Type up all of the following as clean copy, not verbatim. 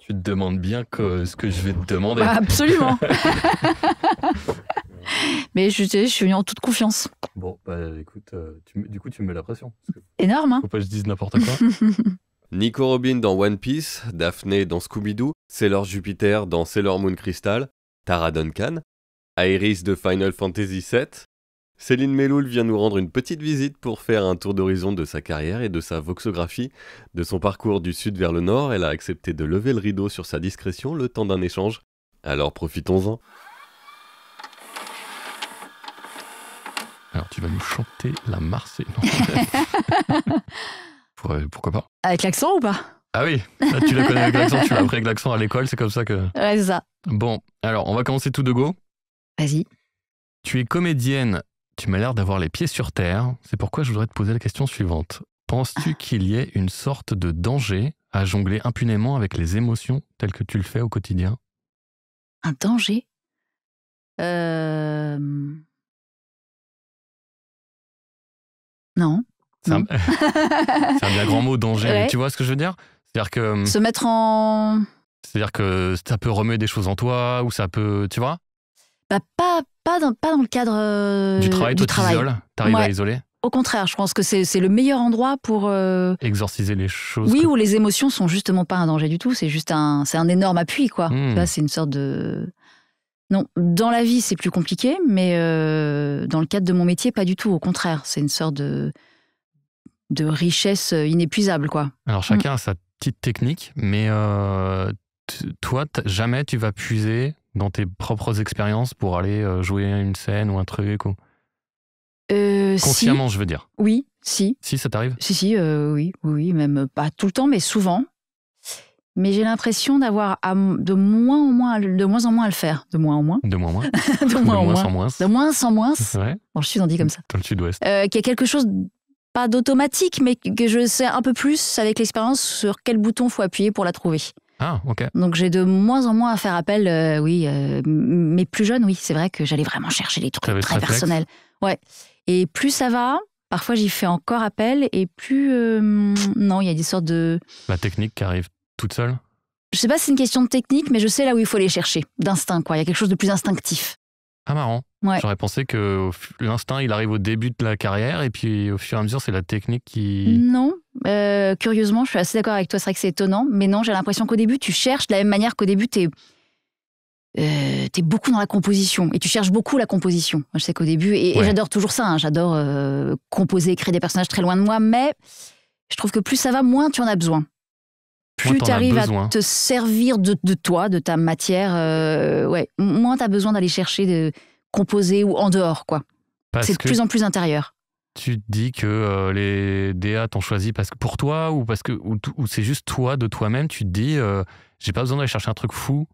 Tu te demandes bien ce que je vais te demander. Bah, absolument. Mais je suis en toute confiance. Bon, bah écoute, du coup, tu me mets la pression. Parce que Énorme, hein? faut pas que je dise n'importe quoi. Nico Robin dans One Piece, Daphné dans Scooby-Doo, Sailor Jupiter dans Sailor Moon Crystal, Tara Duncan, Aerys de Final Fantasy VII. Céline Meloul vient nous rendre une petite visite pour faire un tour d'horizon de sa carrière et de sa voxographie. De son parcours du sud vers le nord, elle a accepté de lever le rideau sur sa discrétion le temps d'un échange. Alors profitons-en. Alors, tu vas nous chanter la Marseillaise. Pourquoi pas? Avec l'accent ou pas? Ah oui, là, tu la connais avec l'accent, tu l'as appris avec l'accent à l'école, c'est comme ça que... Ouais, c'est ça. Bon, alors, on va commencer tout de go. Vas-y. Tu es comédienne, tu m'as l'air d'avoir les pieds sur terre. C'est pourquoi je voudrais te poser la question suivante. Penses-tu qu'il y ait une sorte de danger à jongler impunément avec les émotions telles que tu le fais au quotidien? Un danger? Non. C'est un... Non. c'est un bien grand mot, danger. Ouais. Mais tu vois ce que je veux dire? C'est-à-dire que... Se mettre en... C'est-à-dire que ça peut remuer des choses en toi, ou ça peut... Tu vois? Bah, pas dans le cadre Du travail, toi, tu isoles? T'arrives à Ouais. isoler? Au contraire, je pense que c'est le meilleur endroit pour... Exorciser les choses? Oui, où les émotions sont justement pas un danger du tout. C'est juste c'est un énorme appui, quoi. Hmm. Tu vois, c'est une sorte de... Non, dans la vie, c'est plus compliqué, mais dans le cadre de mon métier, pas du tout. Au contraire, c'est une sorte de richesse inépuisable, quoi. Alors, chacun a sa petite technique, mais toi, jamais tu vas puiser dans tes propres expériences pour aller jouer une scène ou un truc ou... Consciemment, je veux dire. Oui, si. Si, ça t'arrive? Si, oui, même pas tout le temps, mais souvent. Mais j'ai l'impression d'avoir de moins en moins à le faire. De moins en moins. De moins en moins. De moins en moins. en moins. De moins en moins. Ouais, Bon, je suis dit comme ça. dans le sud-ouest. Qu'il y a quelque chose, pas d'automatique, mais que je sais un peu plus avec l'expérience sur quel bouton faut appuyer pour la trouver. Ah, ok. Donc j'ai de moins en moins à faire appel, mais plus jeune, oui, c'est vrai que j'allais vraiment chercher des trucs T'avais ce très réflexe? personnels. Ouais. Et plus ça va, parfois j'y fais encore appel, et plus, non, il y a des sortes de... La technique qui arrive toute seule? Je sais pas si c'est une question de technique, mais je sais là où il faut aller chercher, d'instinct, quoi. Il y a quelque chose de plus instinctif. Ah, marrant. Ouais. J'aurais pensé que l'instinct, il arrive au début de la carrière, et puis au fur et à mesure, c'est la technique qui... Non, curieusement, je suis assez d'accord avec toi, c'est vrai que c'est étonnant, mais non, j'ai l'impression qu'au début, tu cherches de la même manière qu'au début, t'es beaucoup dans la composition, et tu cherches beaucoup la composition. Je sais qu'au début, et j'adore toujours ça, hein, j'adore composer, créer des personnages très loin de moi, mais je trouve que plus ça va, moins tu en as besoin. Plus tu arrives à te servir de toi, de ta matière, moins tu as besoin d'aller chercher de composer ou en dehors, quoi. C'est de plus en plus intérieur. Tu te dis que les DA t'ont choisi parce que pour toi ou parce que ou c'est juste toi de toi-même, tu te dis j'ai pas besoin d'aller chercher un truc fou.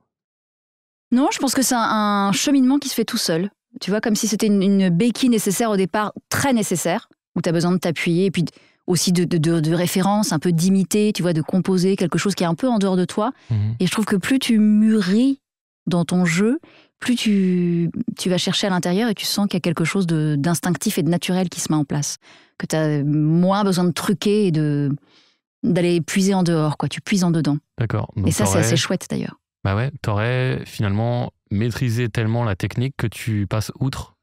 Non, je pense que c'est un cheminement qui se fait tout seul. Tu vois, comme si c'était une béquille nécessaire au départ, très nécessaire, où tu as besoin de t'appuyer et puis aussi de références, un peu d'imiter, tu vois, de composer quelque chose qui est un peu en dehors de toi. Et je trouve que plus tu mûris dans ton jeu, plus tu vas chercher à l'intérieur et tu sens qu'il y a quelque chose d'instinctif et de naturel qui se met en place. Que tu as moins besoin de truquer et d'aller puiser en dehors, quoi. Tu puises en dedans. D'accord. Et ça, c'est assez chouette d'ailleurs. Bah ouais, t'aurais finalement maîtrisé tellement la technique que tu passes outre.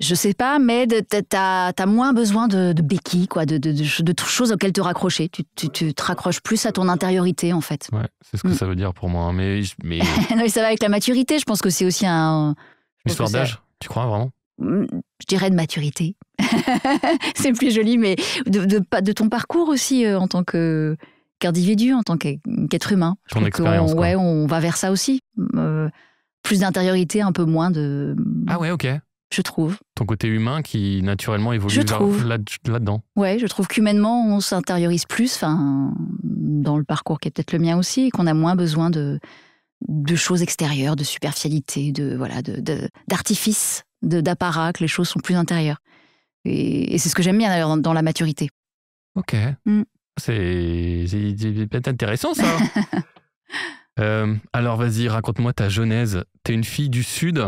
Je sais pas, mais t'as moins besoin de béquilles, quoi, de choses auxquelles te raccrocher. Tu te raccroches plus à ton intériorité, en fait. Ouais, c'est ce que ça veut dire pour moi. Mais... non, mais ça va avec la maturité. Je pense que c'est aussi un... Histoire d'âge, tu crois vraiment? Je dirais de maturité. C'est plus joli, mais de ton parcours aussi en tant qu'individu, en tant qu'être humain. Ton expérience, quoi. Ouais, on va vers ça aussi. Plus d'intériorité, un peu moins de... Ah ouais, ok. Je trouve. Ton côté humain qui naturellement évolue là-dedans. Ouais, je trouve qu'humainement, on s'intériorise plus, dans le parcours qui est peut-être le mien aussi, et qu'on a moins besoin de choses extérieures, de superficialité, d'artifice, d'apparat, que les choses sont plus intérieures. Et c'est ce que j'aime bien d'ailleurs dans la maturité. Ok. C'est peut-être intéressant ça. Alors vas-y, raconte-moi ta genèse. T'es une fille du Sud?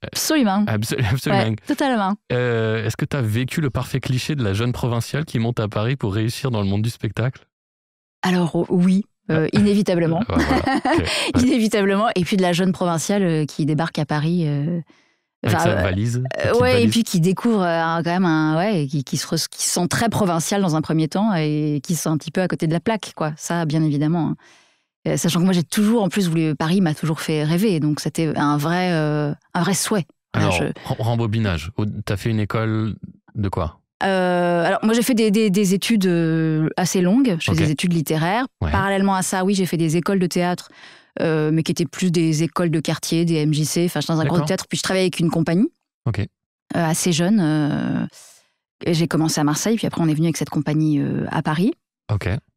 Absolument. Absolument. Ouais, totalement. Est-ce que tu as vécu le parfait cliché de la jeune provinciale qui monte à Paris pour réussir dans le monde du spectacle? Alors oui, inévitablement. Voilà. Okay. Inévitablement. Et puis de la jeune provinciale qui débarque à Paris. Avec sa valise. Et puis qui découvre quand même qui se sent très provincial dans un premier temps et qui se sent un petit peu à côté de la plaque, quoi. Ça, bien évidemment. Sachant que moi, j'ai toujours, en plus, Paris m'a toujours fait rêver. Donc c'était un vrai souhait. Alors, rembobinage. T'as fait une école de quoi ? Alors moi j'ai fait des études assez longues, je faisais des études littéraires. Ouais. Parallèlement à ça, oui, j'ai fait des écoles de théâtre, mais qui étaient plus des écoles de quartier, des MJC, enfin j'étais dans un groupe de théâtre, puis je travaillais avec une compagnie assez jeune. Et j'ai commencé à Marseille, puis après on est venu avec cette compagnie à Paris.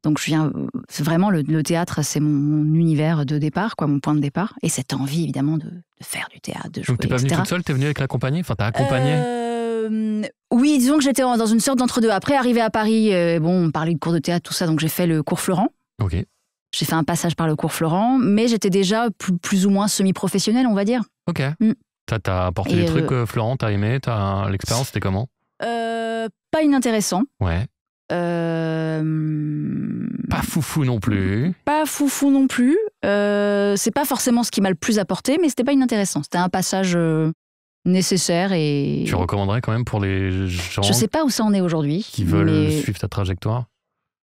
Donc c'est vraiment le théâtre, c'est mon univers de départ, quoi, mon point de départ, et cette envie évidemment de faire du théâtre, de jouer, Donc t'es pas venue toute seule, t'es venue avec la compagnie, enfin t'as accompagné. Oui, disons que j'étais dans une sorte d'entre-deux. Après, arrivé à Paris, on parlait de cours de théâtre, tout ça, donc j'ai fait le cours Florent. J'ai fait un passage par le cours Florent, mais j'étais déjà plus ou moins semi-professionnelle, on va dire. T'as apporté des trucs, Florent, t'as aimé, l'expérience, c'était comment ? Pas inintéressant. Pas foufou non plus. Pas foufou non plus. C'est pas forcément ce qui m'a le plus apporté, mais c'était pas inintéressant. C'était un passage nécessaire et... Tu recommanderais quand même pour les gens... Je sais pas où ça en est aujourd'hui. Qui veulent suivre ta trajectoire ?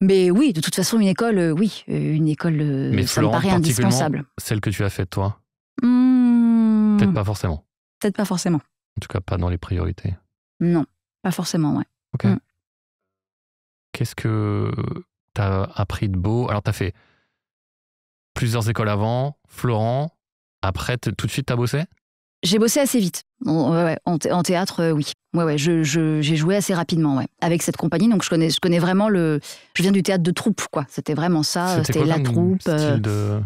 Mais oui, de toute façon, une école, mais ça me paraît indispensable. Celle que tu as faite, toi ? Peut-être pas forcément. Peut-être pas forcément. En tout cas, pas dans les priorités. Non, pas forcément, ouais. Qu'est-ce que tu as appris de beau ? Alors, tu as fait plusieurs écoles avant, Florent. Après, tout de suite, tu as bossé ? J'ai bossé assez vite. En théâtre, oui. J'ai joué assez rapidement, avec cette compagnie. Donc, je connais vraiment Je viens du théâtre de troupe, quoi. C'était vraiment ça. C'était la troupe. Style de...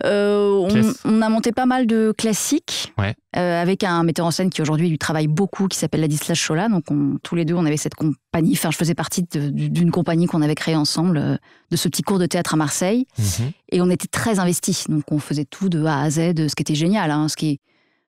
on a monté pas mal de classiques avec un metteur en scène qui aujourd'hui lui travaille beaucoup, qui s'appelle Ladislas Chola. Donc tous les deux on avait cette compagnie, enfin je faisais partie d'une compagnie qu'on avait créée ensemble, de ce petit cours de théâtre à Marseille. Et on était très investis, donc on faisait tout de A à Z, ce qui était génial, ce qui est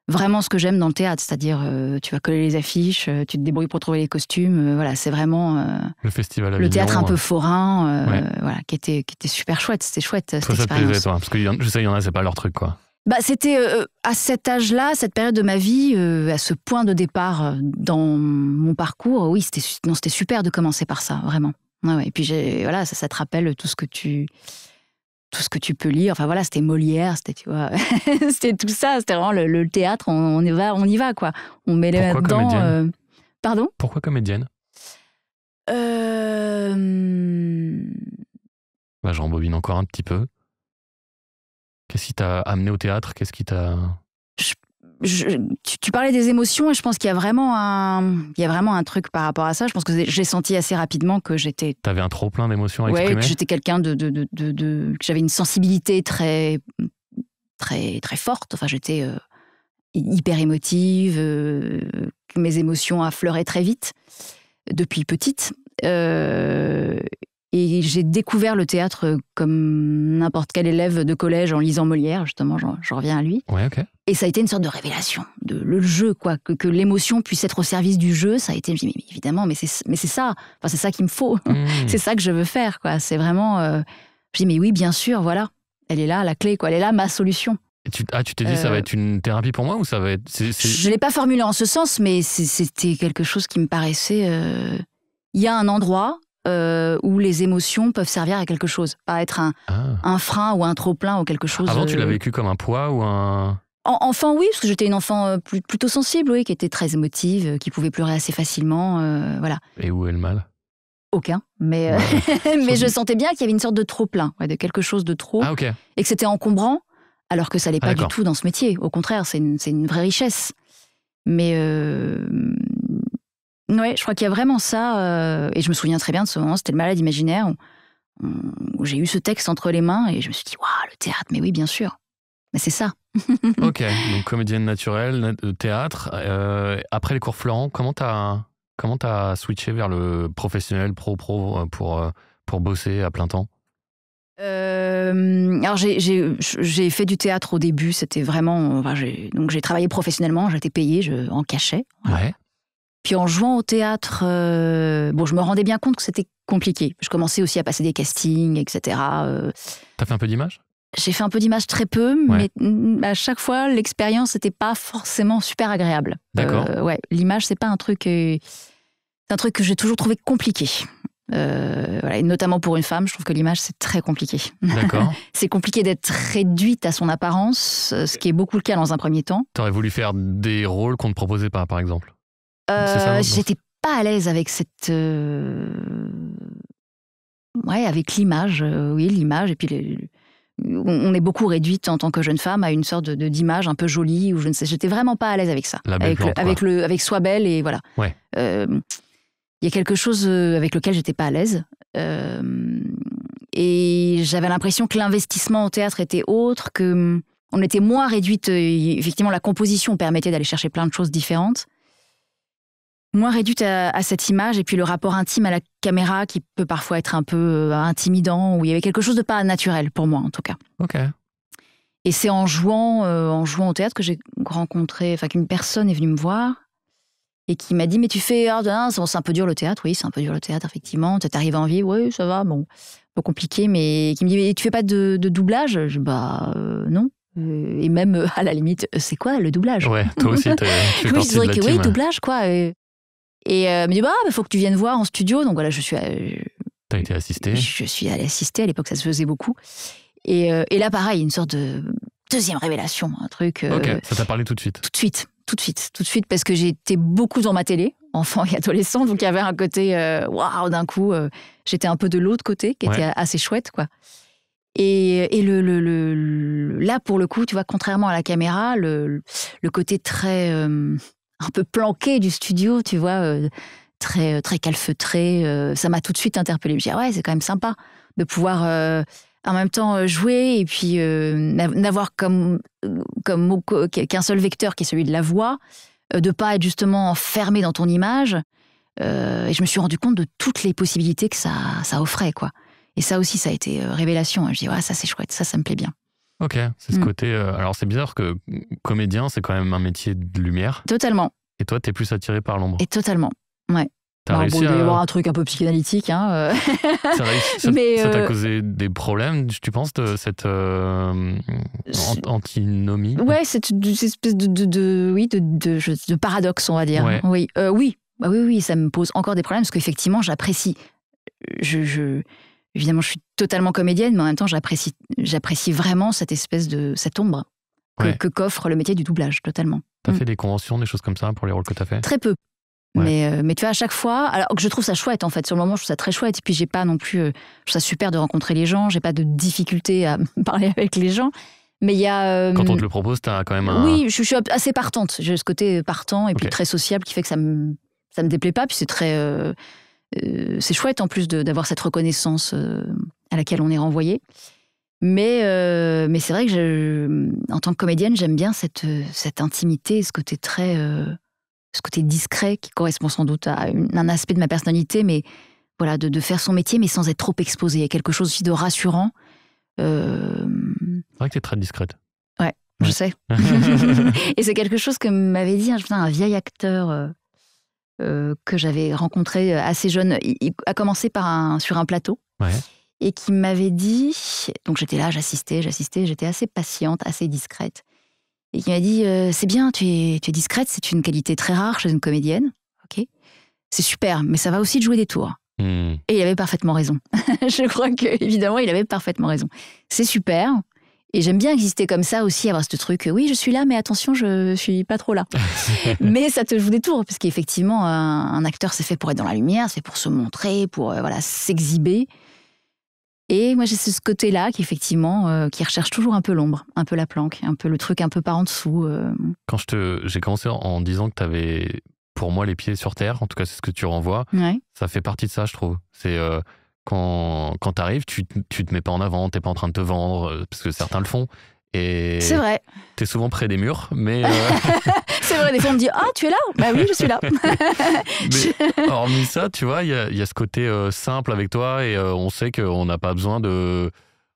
vraiment ce que j'aime dans le théâtre, c'est-à-dire tu vas coller les affiches, tu te débrouilles pour trouver les costumes, voilà, c'est vraiment le festival le théâtre un peu forain, voilà, qui était super chouette, c'était chouette. Toi, ça te plaisait, toi, parce que je sais, il y en a, c'est pas leur truc, quoi. C'était à cet âge-là, cette période de ma vie, à ce point de départ dans mon parcours, oui, c'était super de commencer par ça, vraiment. Et puis voilà, ça te rappelle tout ce que tu peux lire. Enfin voilà, c'était Molière, c'était, tu vois, c'était tout ça. C'était vraiment le théâtre. On y va, quoi. On met les mains dedans. Pardon ? Pourquoi comédienne ? Je rembobine encore un petit peu. Qu'est-ce qui t'a amené au théâtre ? Qu'est-ce qui t'a... Tu parlais des émotions et je pense qu'il y a vraiment un truc par rapport à ça. Je pense que j'ai senti assez rapidement que j'étais... T'avais un trop plein d'émotions à exprimer ? Que j'étais quelqu'un que j'avais une sensibilité très, très, très forte. Enfin, j'étais hyper émotive, que mes émotions affleuraient très vite depuis petite. Et j'ai découvert le théâtre comme n'importe quel élève de collège en lisant Molière, justement, j'en reviens à lui. Et ça a été une sorte de révélation, le jeu, quoi, que l'émotion puisse être au service du jeu, ça a été, mais évidemment, mais c'est ça, enfin, c'est ça qu'il me faut, c'est ça que je veux faire, quoi. C'est vraiment, je dis, mais oui, bien sûr, voilà, elle est là, la clé, quoi, elle est là, ma solution. Et tu t'es dit, ça va être une thérapie pour moi ou ça va être... Je ne l'ai pas formulé en ce sens, mais c'était quelque chose qui me paraissait... Il y a un endroit... où les émotions peuvent servir à quelque chose, pas être un frein ou un trop-plein ou quelque chose... Avant, tu l'as vécu comme un poids ou un... Enfant, oui, parce que j'étais une enfant plutôt sensible, oui, qui était très émotive, qui pouvait pleurer assez facilement, voilà. Et où est le mal ? Aucun, mais, mais je sentais bien qu'il y avait une sorte de trop-plein, de quelque chose de trop, et que c'était encombrant, alors que ça l'est pas du tout dans ce métier. Au contraire, c'est une vraie richesse. Mais... Ouais, je crois qu'il y a vraiment ça, et je me souviens très bien de ce moment, c'était le malade imaginaire, où j'ai eu ce texte entre les mains, et je me suis dit, waouh, le théâtre, mais oui, bien sûr, mais c'est ça. Ok, donc comédienne naturelle, théâtre, après les cours Florent, comment t'as switché vers le professionnel, pro, pour bosser à plein temps ? Alors j'ai fait du théâtre au début, c'était vraiment, donc j'ai travaillé professionnellement, j'étais payée, en cachet. Voilà. Puis en jouant au théâtre, je me rendais bien compte que c'était compliqué. Je commençais aussi à passer des castings, etc. T'as fait un peu d'image ? J'ai fait un peu d'image, très peu, mais à chaque fois, l'expérience n'était pas forcément super agréable. D'accord. L'image, c'est pas un truc... c'est un truc que j'ai toujours trouvé compliqué. Et notamment pour une femme, je trouve que l'image, c'est très compliqué. D'accord. C'est compliqué d'être réduite à son apparence, ce qui est beaucoup le cas dans un premier temps. T'aurais voulu faire des rôles qu'on ne te proposait pas, par exemple ? C'est ça, J'étais pas à l'aise avec cette... avec l'image. L'image. Et puis, on est beaucoup réduite en tant que jeune femme à une sorte d'image un peu jolie. Ou je ne sais, j'étais vraiment pas à l'aise avec ça. Avec Sois belle et voilà. Ouais. Il y a quelque chose avec lequel j'étais pas à l'aise. Et j'avais l'impression que l'investissement au théâtre était autre, qu'on était moins réduite. Effectivement, la composition permettait d'aller chercher plein de choses différentes. Moins réduite à cette image, et puis le rapport intime à la caméra qui peut parfois être un peu intimidant, où il y avait quelque chose de pas naturel pour moi en tout cas. Ok. Et c'est en jouant au théâtre que j'ai rencontré, qu'une personne est venue me voir et qui m'a dit « Mais tu fais c'est un peu dur le théâtre ». Oui, c'est un peu dur le théâtre, effectivement. T'arrives en vie, oui, ça va, bon, un peu compliqué, mais qui me dit « Tu fais pas de doublage ?» Je dis « Non. » Et même, à la limite, c'est quoi le doublage ? Ouais, toi aussi, tu fais partie de la team. Oui, doublage, quoi. Et elle me dit faut que tu viennes voir en studio. Donc voilà, T'as été assistée ? Je suis allée assister. À l'époque, ça se faisait beaucoup. Et là, pareil, une sorte de deuxième révélation, un truc. Ok, ça t'a parlé tout de suite ? Tout de suite, parce que j'étais beaucoup dans ma télé, enfant et adolescent. Donc il y avait un côté waouh, d'un coup, j'étais un peu de l'autre côté, qui était assez chouette, quoi. Et là, pour le coup, tu vois, contrairement à la caméra, le côté très un peu planqué du studio, tu vois, très, très calfeutré, ça m'a tout de suite interpellée. Je me dis, c'est quand même sympa de pouvoir en même temps jouer et puis n'avoir qu'un seul vecteur qui est celui de la voix, de pas être justement enfermé dans ton image. Et je me suis rendu compte de toutes les possibilités que ça offrait, quoi. Et ça aussi, ça a été révélation. Je dis, ça c'est chouette, ça me plaît bien. Ok, c'est ce côté... alors c'est bizarre que comédien, c'est quand même un métier de lumière. Totalement. Et toi, t'es plus attiré par l'ombre. Et totalement, ouais. T'as réussi il doit y avoir un truc un peu psychanalytique. Hein, ça t'a causé des problèmes, tu penses, de cette antinomie ? Ouais, c'est une espèce de paradoxe, on va dire. Ouais. Oui, ça me pose encore des problèmes, parce qu'effectivement, j'apprécie... Évidemment, je suis totalement comédienne, mais en même temps, j'apprécie vraiment cette ombre que qu'offre le métier du doublage, totalement. T'as fait des conventions, des choses comme ça pour les rôles que t'as fait ? Très peu. Ouais. Mais tu vois, à chaque fois, alors que je trouve ça chouette, en fait, sur le moment, je trouve ça très chouette. Et puis, j'ai pas non plus, je trouve ça super de rencontrer les gens, j'ai pas de difficulté à parler avec les gens. Mais il y a. Quand on te le propose, t'as quand même un. Oui, je suis assez partante. J'ai ce côté partant et puis très sociable qui fait que ça me déplaît pas. Puis c'est très. C'est chouette en plus d'avoir cette reconnaissance à laquelle on est renvoyé. Mais c'est vrai que en tant que comédienne, j'aime bien cette intimité, ce côté ce côté discret qui correspond sans doute à un aspect de ma personnalité, mais voilà, de faire son métier, mais sans être trop exposé. Il y a quelque chose aussi de rassurant. C'est vrai que t'es très discrète. Ouais, je sais. Et c'est quelque chose que m'avait dit un vieil acteur que j'avais rencontré assez jeune. Il a commencé sur un plateau. Ouais. Et qui m'avait dit, donc j'étais là, j'assistais, j'étais assez patiente, assez discrète. Et qui m'a dit, c'est bien, tu es discrète, c'est une qualité très rare chez une comédienne. Ok, c'est super, mais ça va aussi de jouer des tours. Et il avait parfaitement raison. Je crois qu'évidemment, il avait parfaitement raison. C'est super. Et j'aime bien exister comme ça aussi, avoir ce truc, oui, je suis là, mais attention, je suis pas trop là. Mais ça te joue des tours, parce qu'effectivement, un acteur, c'est fait pour être dans la lumière, c'est fait pour se montrer, pour s'exhiber. Et moi, j'ai ce côté-là qui, effectivement, qui recherche toujours un peu l'ombre, un peu la planque, un peu le truc un peu par en dessous. Quand j'ai commencé en disant que tu avais, pour moi, les pieds sur terre, en tout cas, c'est ce que tu renvoies, ça fait partie de ça, je trouve. C'est quand tu arrives, tu te mets pas en avant, t'es pas en train de te vendre, parce que certains le font. Et c'est vrai. T'es souvent près des murs, mais... C'est vrai, des fois on me dit « Ah, tu es là ?» Bah oui, je suis là. Mais hormis ça, tu vois, il y a ce côté simple avec toi et on sait qu'on n'a pas besoin de...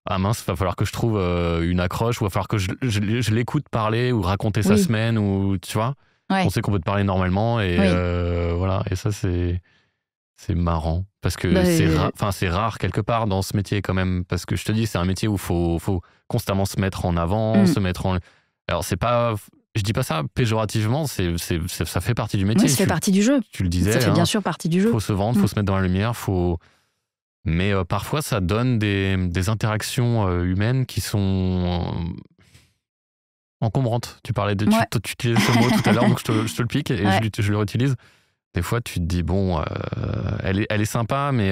Ah mince, il va falloir que je trouve une accroche ou il va falloir que je l'écoute parler ou raconter sa semaine ou tu vois. On sait qu'on peut te parler normalement et voilà. Et ça, c'est marrant parce que c'est rare quelque part dans ce métier quand même. Parce que je te dis, c'est un métier où il faut constamment se mettre en avant, se mettre en... Alors, c'est pas... Je dis pas ça péjorativement, ça fait partie du métier. Oui, ça fait partie du jeu. Tu le disais. Ça fait bien sûr partie du jeu. Faut se vendre, faut se mettre dans la lumière, Mais parfois, ça donne des interactions humaines qui sont encombrantes. Tu parlais tu utilisais ce mot tout à l'heure, donc je te le pique et je le réutilise. Des fois, tu te dis, bon, elle est sympa, mais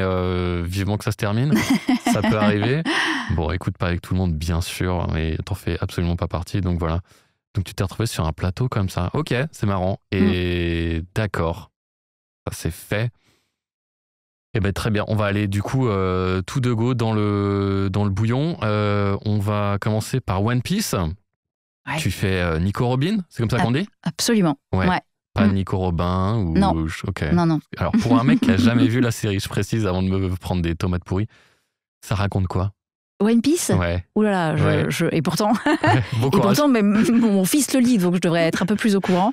vivement que ça se termine. Ça peut arriver. Bon, écoute pas avec tout le monde, bien sûr, mais t'en fais absolument pas partie, donc voilà. Donc tu t'es retrouvé sur un plateau comme ça. Ok, c'est marrant. Et d'accord, ça c'est fait. Eh ben très bien. On va aller du coup tout de go dans le bouillon. On va commencer par One Piece. Ouais. Tu fais Nico Robin, c'est comme ça qu'on dit ? Absolument. Ouais. Pas Nico Robin ou... Non. Okay. Non. Alors pour un mec qui a jamais vu la série, je précise avant de me prendre des tomates pourries, ça raconte quoi ? One Piece ? Ouais. Ouh là là, et pourtant, mais mon fils le lit, donc je devrais être un peu plus au courant.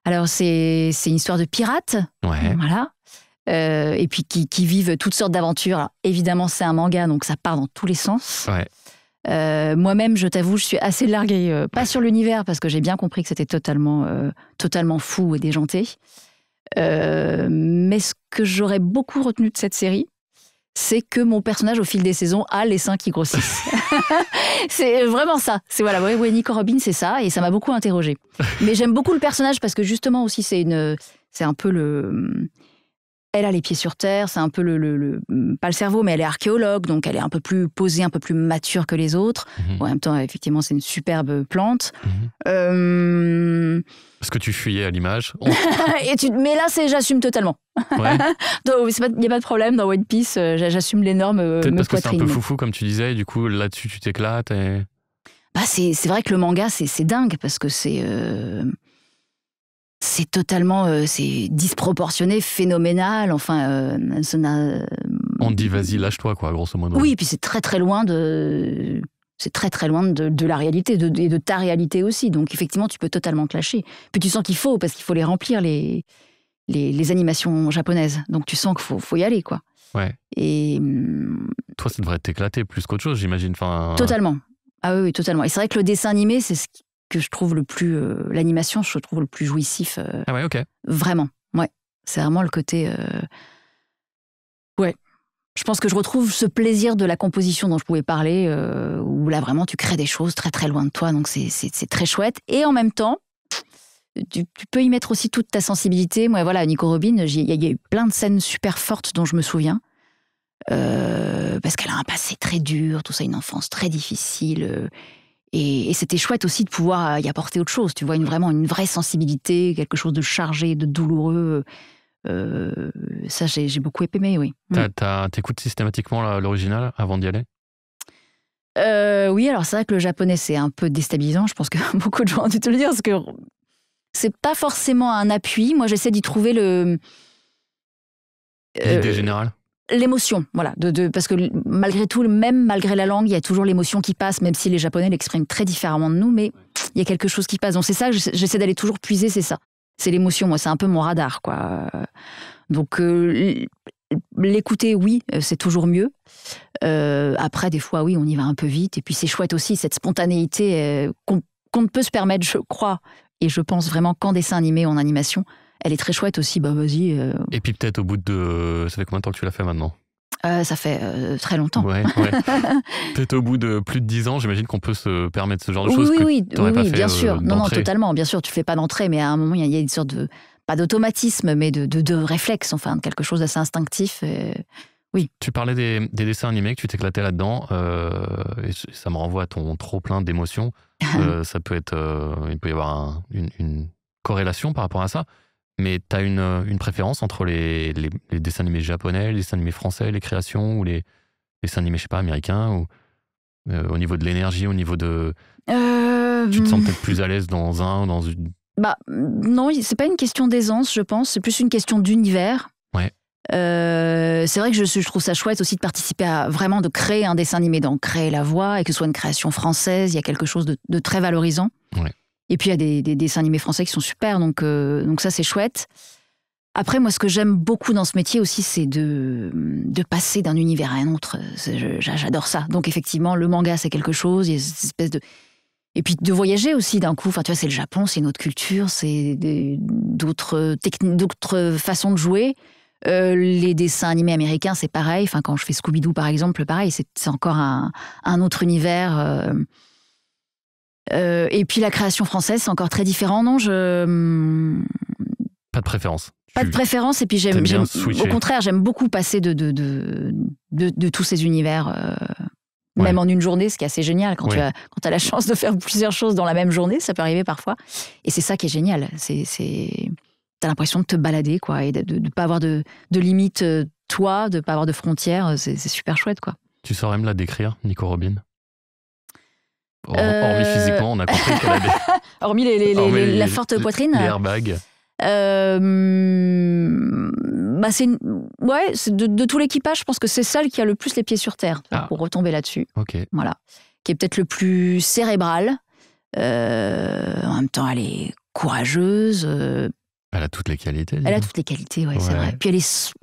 Alors c'est une histoire de pirates, voilà, et puis qui vivent toutes sortes d'aventures. Alors, évidemment, c'est un manga, donc ça part dans tous les sens. Ouais. Moi-même, je t'avoue, je suis assez larguée, pas sur l'univers, parce que j'ai bien compris que c'était totalement fou et déjanté. Mais ce que j'aurais beaucoup retenu de cette série, c'est que mon personnage, au fil des saisons, a les seins qui grossissent. C'est vraiment ça. C'est Nico Robin, c'est ça, et ça m'a beaucoup interrogée. Mais j'aime beaucoup le personnage parce que justement aussi, c'est un peu le... Elle a les pieds sur terre, c'est un peu pas le cerveau, mais elle est archéologue, donc elle est un peu plus posée, un peu plus mature que les autres. En même temps, effectivement, c'est une superbe plante. Est-ce que tu fuyais à l'image ? Mais là, j'assume totalement. Ouais. Il n'y a pas de problème dans One Piece, j'assume l'énorme peut-être parce poitrine. Que c'est un peu foufou, comme tu disais, et du coup, là-dessus, tu t'éclates. Et... c'est vrai que le manga, c'est dingue, parce que c'est totalement c'est disproportionné, phénoménal. Enfin, ça n'a... On te dit, vas-y, lâche-toi, quoi, grosso modo. Oui, et puis c'est très très loin de la réalité, et de ta réalité aussi. Donc effectivement, tu peux totalement te lâcher. Puis tu sens parce qu'il faut les remplir, les animations japonaises. Donc tu sens qu'il faut y aller, quoi. Ouais. Et toi, ça devrait t'éclater plus qu'autre chose, j'imagine. Enfin... Totalement. Ah oui, totalement. Et c'est vrai que le dessin animé, c'est ce que je trouve le plus... l'animation, je trouve le plus jouissif. Ah ouais, ok. Vraiment, ouais. C'est vraiment le côté... Ouais. Je pense que je retrouve ce plaisir de la composition dont je pouvais parler, où là, vraiment, tu crées des choses très, très loin de toi. Donc, c'est très chouette. Et en même temps, tu peux y mettre aussi toute ta sensibilité. Moi, voilà, Nico Robin, il y a eu plein de scènes super fortes dont je me souviens. Parce qu'elle a un passé très dur, tout ça, une enfance très difficile... Et c'était chouette aussi de pouvoir y apporter autre chose. Tu vois, vraiment une vraie sensibilité, quelque chose de chargé, de douloureux. Ça, j'ai beaucoup aimé, oui. T'écoutes systématiquement l'original avant d'y aller ? Oui, alors c'est vrai que le japonais, c'est un peu déstabilisant. Je pense que beaucoup de gens ont dû te le dire, parce que c'est pas forcément un appui. Moi, j'essaie d'y trouver l'idée générale. L'émotion, voilà, parce que malgré tout, même malgré la langue, il y a toujours l'émotion qui passe, même si les Japonais l'expriment très différemment de nous, mais il y a quelque chose qui passe. Donc c'est ça, j'essaie d'aller toujours puiser, c'est ça. C'est l'émotion, moi, c'est un peu mon radar, quoi. Donc l'écouter, oui, c'est toujours mieux. Après, des fois, oui, on y va un peu vite, et puis c'est chouette aussi, cette spontanéité qu'on ne peut se permettre, je crois, et je pense vraiment qu'en dessin animé ou en animation, elle est très chouette aussi, vas-y. Et puis peut-être au bout de... Ça fait combien de temps que tu l'as fait maintenant ? Ça fait très longtemps. Ouais. Peut-être au bout de plus de 10 ans, j'imagine qu'on peut se permettre ce genre de choses. Oui, pas fait, bien sûr. Non, d'entrée. Totalement. Bien sûr, tu fais pas d'entrée, mais à un moment, il y a une sorte de... Pas d'automatisme, mais de réflexe, enfin, de quelque chose d'assez instinctif. Oui. Tu parlais des dessins animés, que tu t'éclatais là-dedans, et ça me renvoie à ton trop-plein d'émotions. Ça peut être... il peut y avoir une corrélation par rapport à ça. Mais tu as une préférence entre les dessins animés japonais, les dessins animés français, les créations, ou les dessins animés, je sais pas, américains, ou au niveau de l'énergie, au niveau de... Tu te sens peut-être plus à l'aise dans un ou dans une... Non, c'est pas une question d'aisance, je pense. C'est plus une question d'univers. Ouais. C'est vrai que je trouve ça chouette aussi de participer à vraiment de créer un dessin animé, d'en créer la voix, et que ce soit une création française, il y a quelque chose de très valorisant. Ouais. Et puis il y a des dessins animés français qui sont super, donc ça c'est chouette. Après, moi, ce que j'aime beaucoup dans ce métier aussi, c'est de passer d'un univers à un autre. J'adore ça. Donc effectivement, le manga, c'est quelque chose. Il y a cette espèce de... Et puis de voyager aussi d'un coup. Enfin, tu vois, c'est le Japon, c'est une autre culture, c'est d'autres techniques, d'autres façons de jouer. Les dessins animés américains, c'est pareil. Enfin, quand je fais Scooby-Doo, par exemple, pareil, c'est encore un autre univers. Et puis la création française, c'est encore très différent. Non, Pas de préférence. Pas de préférence, et puis j'aime au contraire, j'aime beaucoup passer de tous ces univers, même en une journée, ce qui est assez génial. Quand tu as la chance de faire plusieurs choses dans la même journée, ça peut arriver parfois. Et c'est ça qui est génial. T'as l'impression de te balader, quoi, et de ne pas avoir de limites, toi, de ne pas avoir de frontières. C'est super chouette, quoi. Tu saurais me la décrire, Nico Robin? Hormis physiquement, on a compris qu'elle a des... hormis la forte poitrine. Les airbags. C'est de tout l'équipage, je pense que c'est celle qui a le plus les pieds sur terre, pour retomber là-dessus. Okay. Voilà. Qui est peut-être le plus cérébral. En même temps, elle est courageuse. Elle a toutes les qualités. Elle a toutes les qualités, ouais. C'est vrai.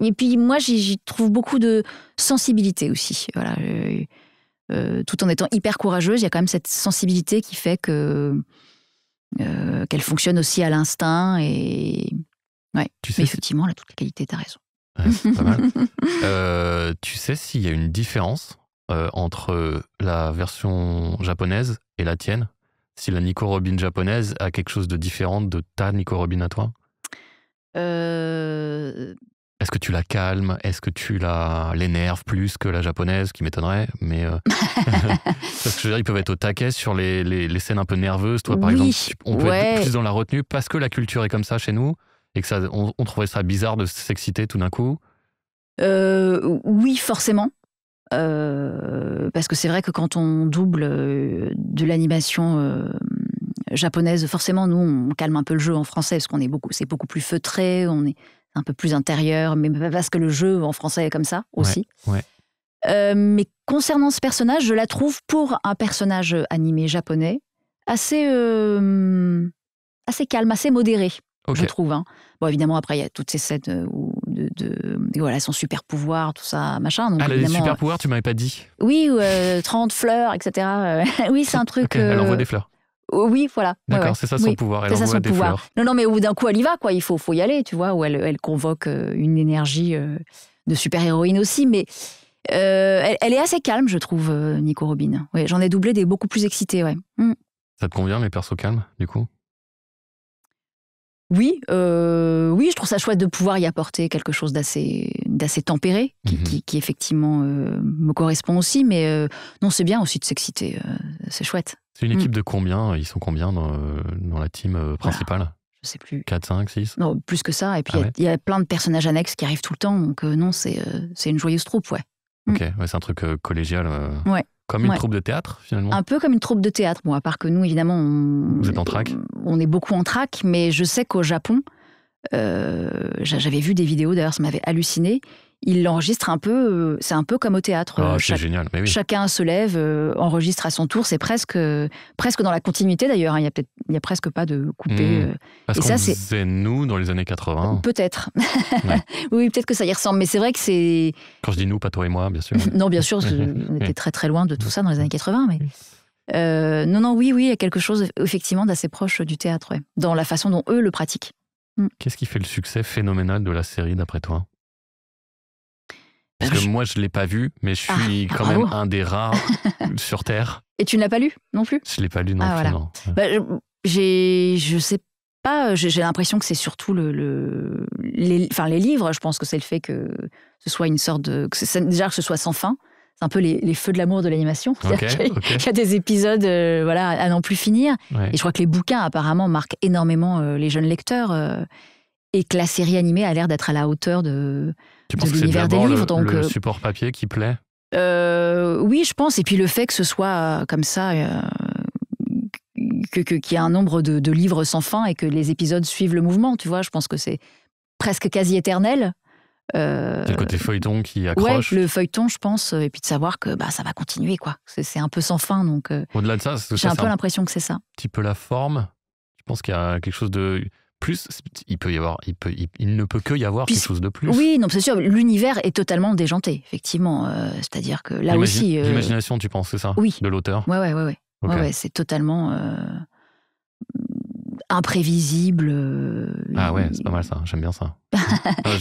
Et puis moi, j'y trouve beaucoup de sensibilité aussi. Voilà. Tout en étant hyper courageuse, il y a quand même cette sensibilité qui fait qu'elle fonctionne aussi à l'instinct. Et mais effectivement, elle a toutes les qualités, t'as raison. Ouais, c'est pas mal. Tu sais s'il y a une différence entre la version japonaise et la tienne? Si la Nico Robin japonaise a quelque chose de différent de ta Nico Robin à toi? Est-ce que tu la calmes? Est-ce que tu l'énerves plus que la japonaise, qui m'étonnerait, mais parce que je veux dire, ils peuvent être au taquet sur les scènes un peu nerveuses. Toi, par exemple, on peut être plus dans la retenue parce que la culture est comme ça chez nous et que on trouverait ça bizarre de s'exciter tout d'un coup. Oui, forcément. Parce que c'est vrai que quand on double de l'animation japonaise, forcément, nous, on calme un peu le jeu en français, parce c'est beaucoup plus feutré, on est un peu plus intérieur, mais parce que le jeu en français est comme ça aussi. Ouais. Mais concernant ce personnage, je la trouve, pour un personnage animé japonais, assez calme, assez modéré, je trouve. Hein. Bon, évidemment, après, il y a toutes ces scènes où son super pouvoir, tout ça, machin. Donc, elle a des super pouvoirs, tu m'avais pas dit. Oui, 30 fleurs, etc. Oui, c'est un truc... Elle envoie des fleurs. Oui, voilà. D'accord, c'est ça son pouvoir, elle envoie des fleurs. Non, mais au bout d'un coup, elle y va, quoi. Il faut y aller, tu vois, où elle convoque une énergie de super-héroïne aussi, mais elle est assez calme, je trouve, Nico Robin. Ouais, j'en ai doublé des beaucoup plus excités, ouais. Ça te convient, les persos calmes, du coup? Oui, je trouve ça chouette de pouvoir y apporter quelque chose d'assez tempéré, qui effectivement me correspond aussi, mais non, c'est bien aussi de s'exciter, c'est chouette. C'est une équipe de combien? Ils sont combien dans la team principale? Voilà, je sais plus. 4, 5, 6? Non, plus que ça, et puis il y a plein de personnages annexes qui arrivent tout le temps, donc non, c'est une joyeuse troupe, ouais. Ok, c'est un truc collégial. Ouais. Comme une troupe de théâtre, finalement? Un peu comme une troupe de théâtre. Bon, à part que nous, évidemment, vous êtes en track? On est beaucoup en track, mais je sais qu'au Japon, j'avais vu des vidéos, d'ailleurs, ça m'avait halluciné. Ils l'enregistrent un peu, c'est un peu comme au théâtre. C'est génial, mais oui. Chacun se lève, enregistre à son tour. C'est presque dans la continuité, d'ailleurs. Hein. Il y a presque pas de coupé. Parce qu'on faisait nous dans les années 80. Peut-être. Ouais. Oui, peut-être que ça y ressemble. Mais c'est vrai que c'est... Quand je dis nous, pas toi et moi, bien sûr. Non, bien sûr, parce qu'on était très très loin de tout ça dans les années 80. Mais... non, oui, il y a quelque chose effectivement d'assez proche du théâtre, dans la façon dont eux le pratiquent. Qu'est-ce qui fait le succès phénoménal de la série, d'après toi? Parce que moi, je ne l'ai pas vu, mais je suis quand même un des rares sur Terre. Et tu ne l'as pas lu non plus? Je ne l'ai pas lu non plus, voilà. Non. Je sais pas, j'ai l'impression que c'est surtout les livres. Je pense que c'est le fait que ce soit une sorte de... Déjà que ce soit sans fin. C'est un peu les feux de l'amour de l'animation. Il y a des épisodes à n'en plus finir. Ouais. Et je crois que les bouquins, apparemment, marquent énormément les jeunes lecteurs. Et que la série animée a l'air d'être à la hauteur de l'univers des livres. Donc, le support papier qui plaît? Oui, je pense. Et puis le fait que ce soit comme ça, qu'il y a un nombre de livres sans fin et que les épisodes suivent le mouvement, tu vois, je pense que c'est presque quasi éternel. C'est le côté feuilleton qui accroche. Ouais, le feuilleton, je pense, et puis de savoir que ça va continuer, quoi. C'est un peu sans fin, donc... Au-delà de ça, j'ai un peu l'impression que c'est ça. Un petit peu la forme. pense qu'il y a quelque chose de plus. Il ne peut que y avoir quelque chose de plus. Oui, non, c'est sûr. L'univers est totalement déjanté, effectivement. C'est-à-dire que là aussi. L'imagination, tu penses, c'est ça? Oui. De l'auteur? Ouais. Okay. Ouais, c'est totalement imprévisible. Ah ouais, c'est pas mal ça. J'aime bien ça.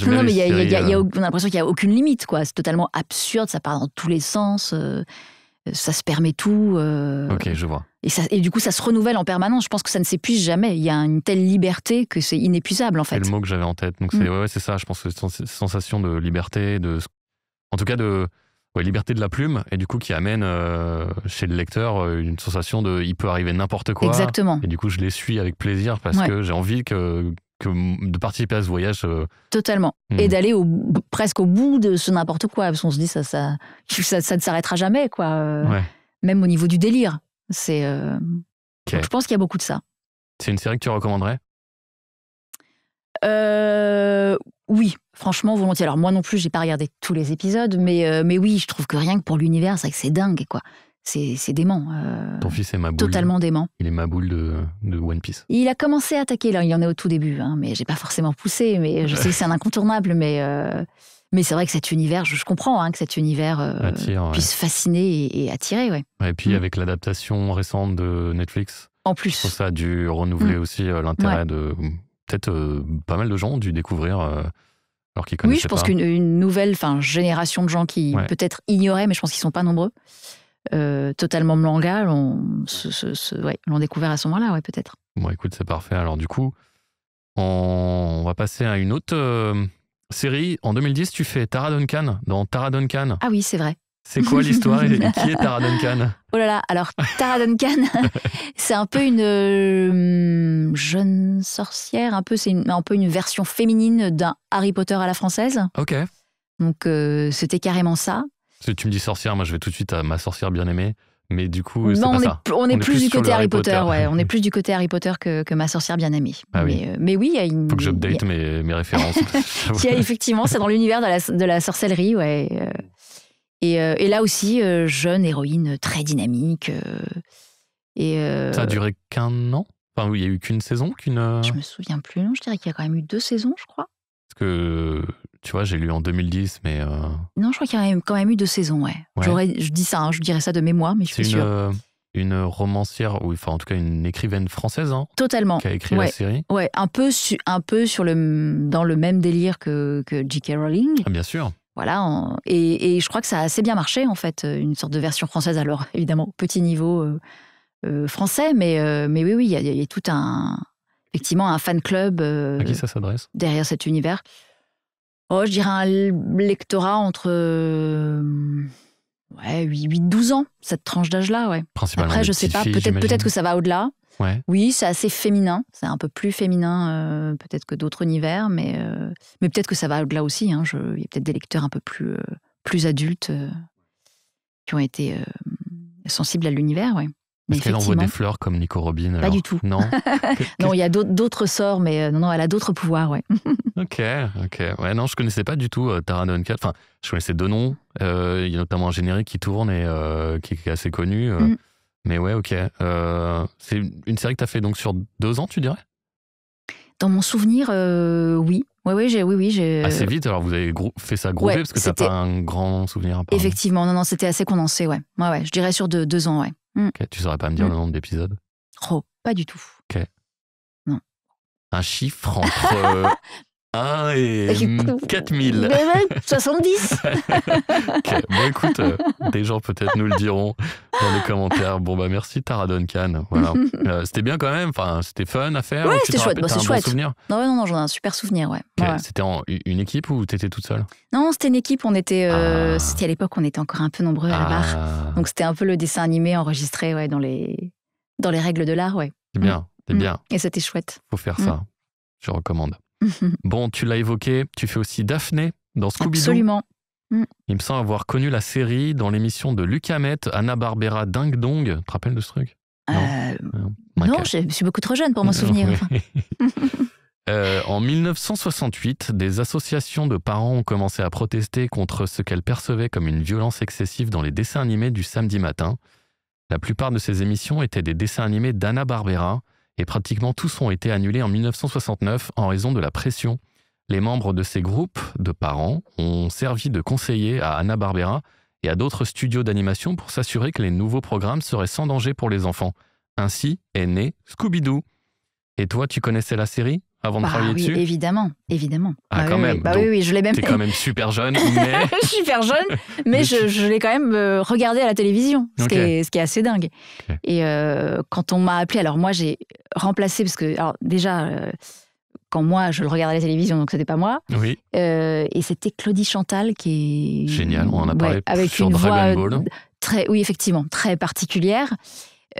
Non, mais on a l'impression qu'il n'y a aucune limite, quoi. C'est totalement absurde, ça part dans tous les sens. Ça se permet tout. Ok, je vois. Et du coup, ça se renouvelle en permanence. Je pense que ça ne s'épuise jamais. Il y a une telle liberté que c'est inépuisable, en fait. C'est le mot que j'avais en tête. Donc c'est ça. Je pense que c'est cette sensation de liberté, en tout cas de liberté de la plume, et du coup qui amène chez le lecteur une sensation de il peut arriver n'importe quoi. Exactement. Et du coup, je les suis avec plaisir parce que j'ai envie de participer à ce voyage. Totalement. Et d'aller presque au bout de ce n'importe quoi. Parce qu'on se dit ça ne s'arrêtera jamais, quoi. Même au niveau du délire. Donc, je pense qu'il y a beaucoup de ça. C'est une série que tu recommanderais? Oui, franchement, volontiers. Alors moi non plus, j'ai pas regardé tous les épisodes, mais oui, je trouve que rien que pour l'univers, c'est vrai que c'est dingue, quoi. C'est dément. Ton fils est Maboul. Totalement dément. Il est Maboul de One Piece. Il a commencé à attaquer, là, il en est au tout début, hein, mais j'ai pas forcément poussé, mais je sais que c'est un incontournable, mais c'est vrai que cet univers, je comprends que cet univers puisse fasciner et attirer, ouais. Et puis avec l'adaptation récente de Netflix, en plus, je trouve ça a dû renouveler aussi l'intérêt de peut-être pas mal de gens ont dû découvrir alors qu'ils connaissaient pas. Oui, je pense qu'une nouvelle génération de gens qui peut-être ignoraient, mais je pense qu'ils sont pas nombreux, totalement manga, l'ont découvert à ce moment-là, ouais, peut-être. Bon, écoute, c'est parfait. Alors du coup, on va passer à une autre série. En 2010, tu fais Tara Duncan dans Tara Duncan. Ah oui, c'est vrai. C'est quoi l'histoire et qui est Tara Duncan? Oh là là, alors Tara Duncan, c'est un peu une jeune sorcière, c'est un peu une version féminine d'un Harry Potter à la française. Ok. Donc c'était carrément ça. Parce que tu me dis sorcière, moi je vais tout de suite à ma sorcière bien aimée, mais du coup c'est non, pas ça. On est plus du côté Harry Potter, ouais. On est plus du côté Harry Potter que ma sorcière bien aimée. Ah mais oui, il y a une. Faut que j'update mes références. Effectivement, c'est dans l'univers de la sorcellerie, ouais. Et là aussi, jeune héroïne très dynamique. Ça a duré qu'un an? Enfin, il n'y a eu qu'une saison? Je me souviens plus, non? Je dirais qu'il y a quand même eu 2 saisons, je crois. Parce que, tu vois, j'ai lu en 2010, mais... Non, je crois qu'il y a quand même eu 2 saisons, ouais. Je dis ça, je dirais ça de mémoire, mais je suis sûre. Une romancière, ou enfin en tout cas une écrivaine française, totalement, qui a écrit la série. Ouais, un peu dans le même délire que J.K. Rowling. Ah, bien sûr. Voilà, et je crois que ça a assez bien marché, en fait, une sorte de version française, alors évidemment, petit niveau français, mais oui, il y a tout effectivement, un fan club à qui ça s'adresse derrière cet univers. Je dirais un lectorat entre 8-12 ans, cette tranche d'âge-là, ouais. Principalement. Après, je sais pas, peut-être que ça va au-delà. Ouais. Oui, c'est assez féminin, c'est un peu plus féminin peut-être que d'autres univers, mais peut-être que ça va au-delà aussi. Il y a peut-être des lecteurs un peu plus adultes qui ont été sensibles à l'univère, ouais. Est-ce qu'elle envoie des fleurs comme Nico Robin alors? Pas du tout. Non. Non, il y a d'autres sorts, mais non, elle a d'autres pouvoirs, ouais. Ok. Ouais, non, je connaissais pas du tout Tara Duncan. Enfin, je connaissais 2 noms. Il y a notamment un générique qui tourne et qui est assez connu. Mais ouais, ok. C'est une série que tu as fait donc sur 2 ans, tu dirais? Dans mon souvenir, oui. Oui, j'ai... Assez vite, alors vous avez fait ça groupé parce que t'as pas un grand souvenir. Effectivement, non, c'était assez condensé, ouais. Ouais, je dirais sur 2 ans, ouais. Ok, tu saurais pas me dire le nombre d'épisodes? Oh, pas du tout. Ok. Non. Un chiffre entre 1 et 4000. 70. Ok, bon écoute, des gens peut-être nous le diront dans les commentaires. Bon bah merci Tara Duncan, voilà. C'était bien quand même, enfin c'était fun à faire. Ouais, c'était chouette, c'est chouette. Bon souvenir? Non, j'en ai un super souvenir, ouais. Okay. Ouais. C'était une équipe ou t'étais toute seule? Non, c'était une équipe, c'était à l'époque, on était encore un peu nombreux à la barre. Donc c'était un peu le dessin animé enregistré, ouais, dans les règles de l'art, ouais. C'est bien, c'est bien. Et c'était chouette. Faut faire ça, je recommande. Bon, tu l'as évoqué, tu fais aussi Daphné dans Scooby-Doo. Absolument. Il me semble avoir connu la série dans l'émission de Luc Hamet, Hanna-Barbera Ding Dong. Tu te rappelles de ce truc? Non, je suis beaucoup trop jeune pour m'en souvenir. En 1968, des associations de parents ont commencé à protester contre ce qu'elles percevaient comme une violence excessive dans les dessins animés du samedi matin. La plupart de ces émissions étaient des dessins animés d'Hanna-Barbera et pratiquement tous ont été annulés en 1969 en raison de la pression. Les membres de ces groupes de parents ont servi de conseillers à Hanna-Barbera et à d'autres studios d'animation pour s'assurer que les nouveaux programmes seraient sans danger pour les enfants. Ainsi est né Scooby-Doo. Et toi, tu connaissais la série avant de travailler dessus ? Évidemment. Ah, quand même. Oui, je l'ai même. T'es quand même super jeune, mais... super jeune, mais je l'ai quand même regardé à la télévision, ce qui est assez dingue. Okay. Et quand on m'a appelé, alors moi j'ai remplacé, parce que alors, déjà, quand moi je le regardais à la télévision, donc c'était pas moi, oui. Et c'était Claudie Chantal qui est... Génial, on en a parlé avec sur une Dragon voix Ball. Oui, effectivement, très particulière,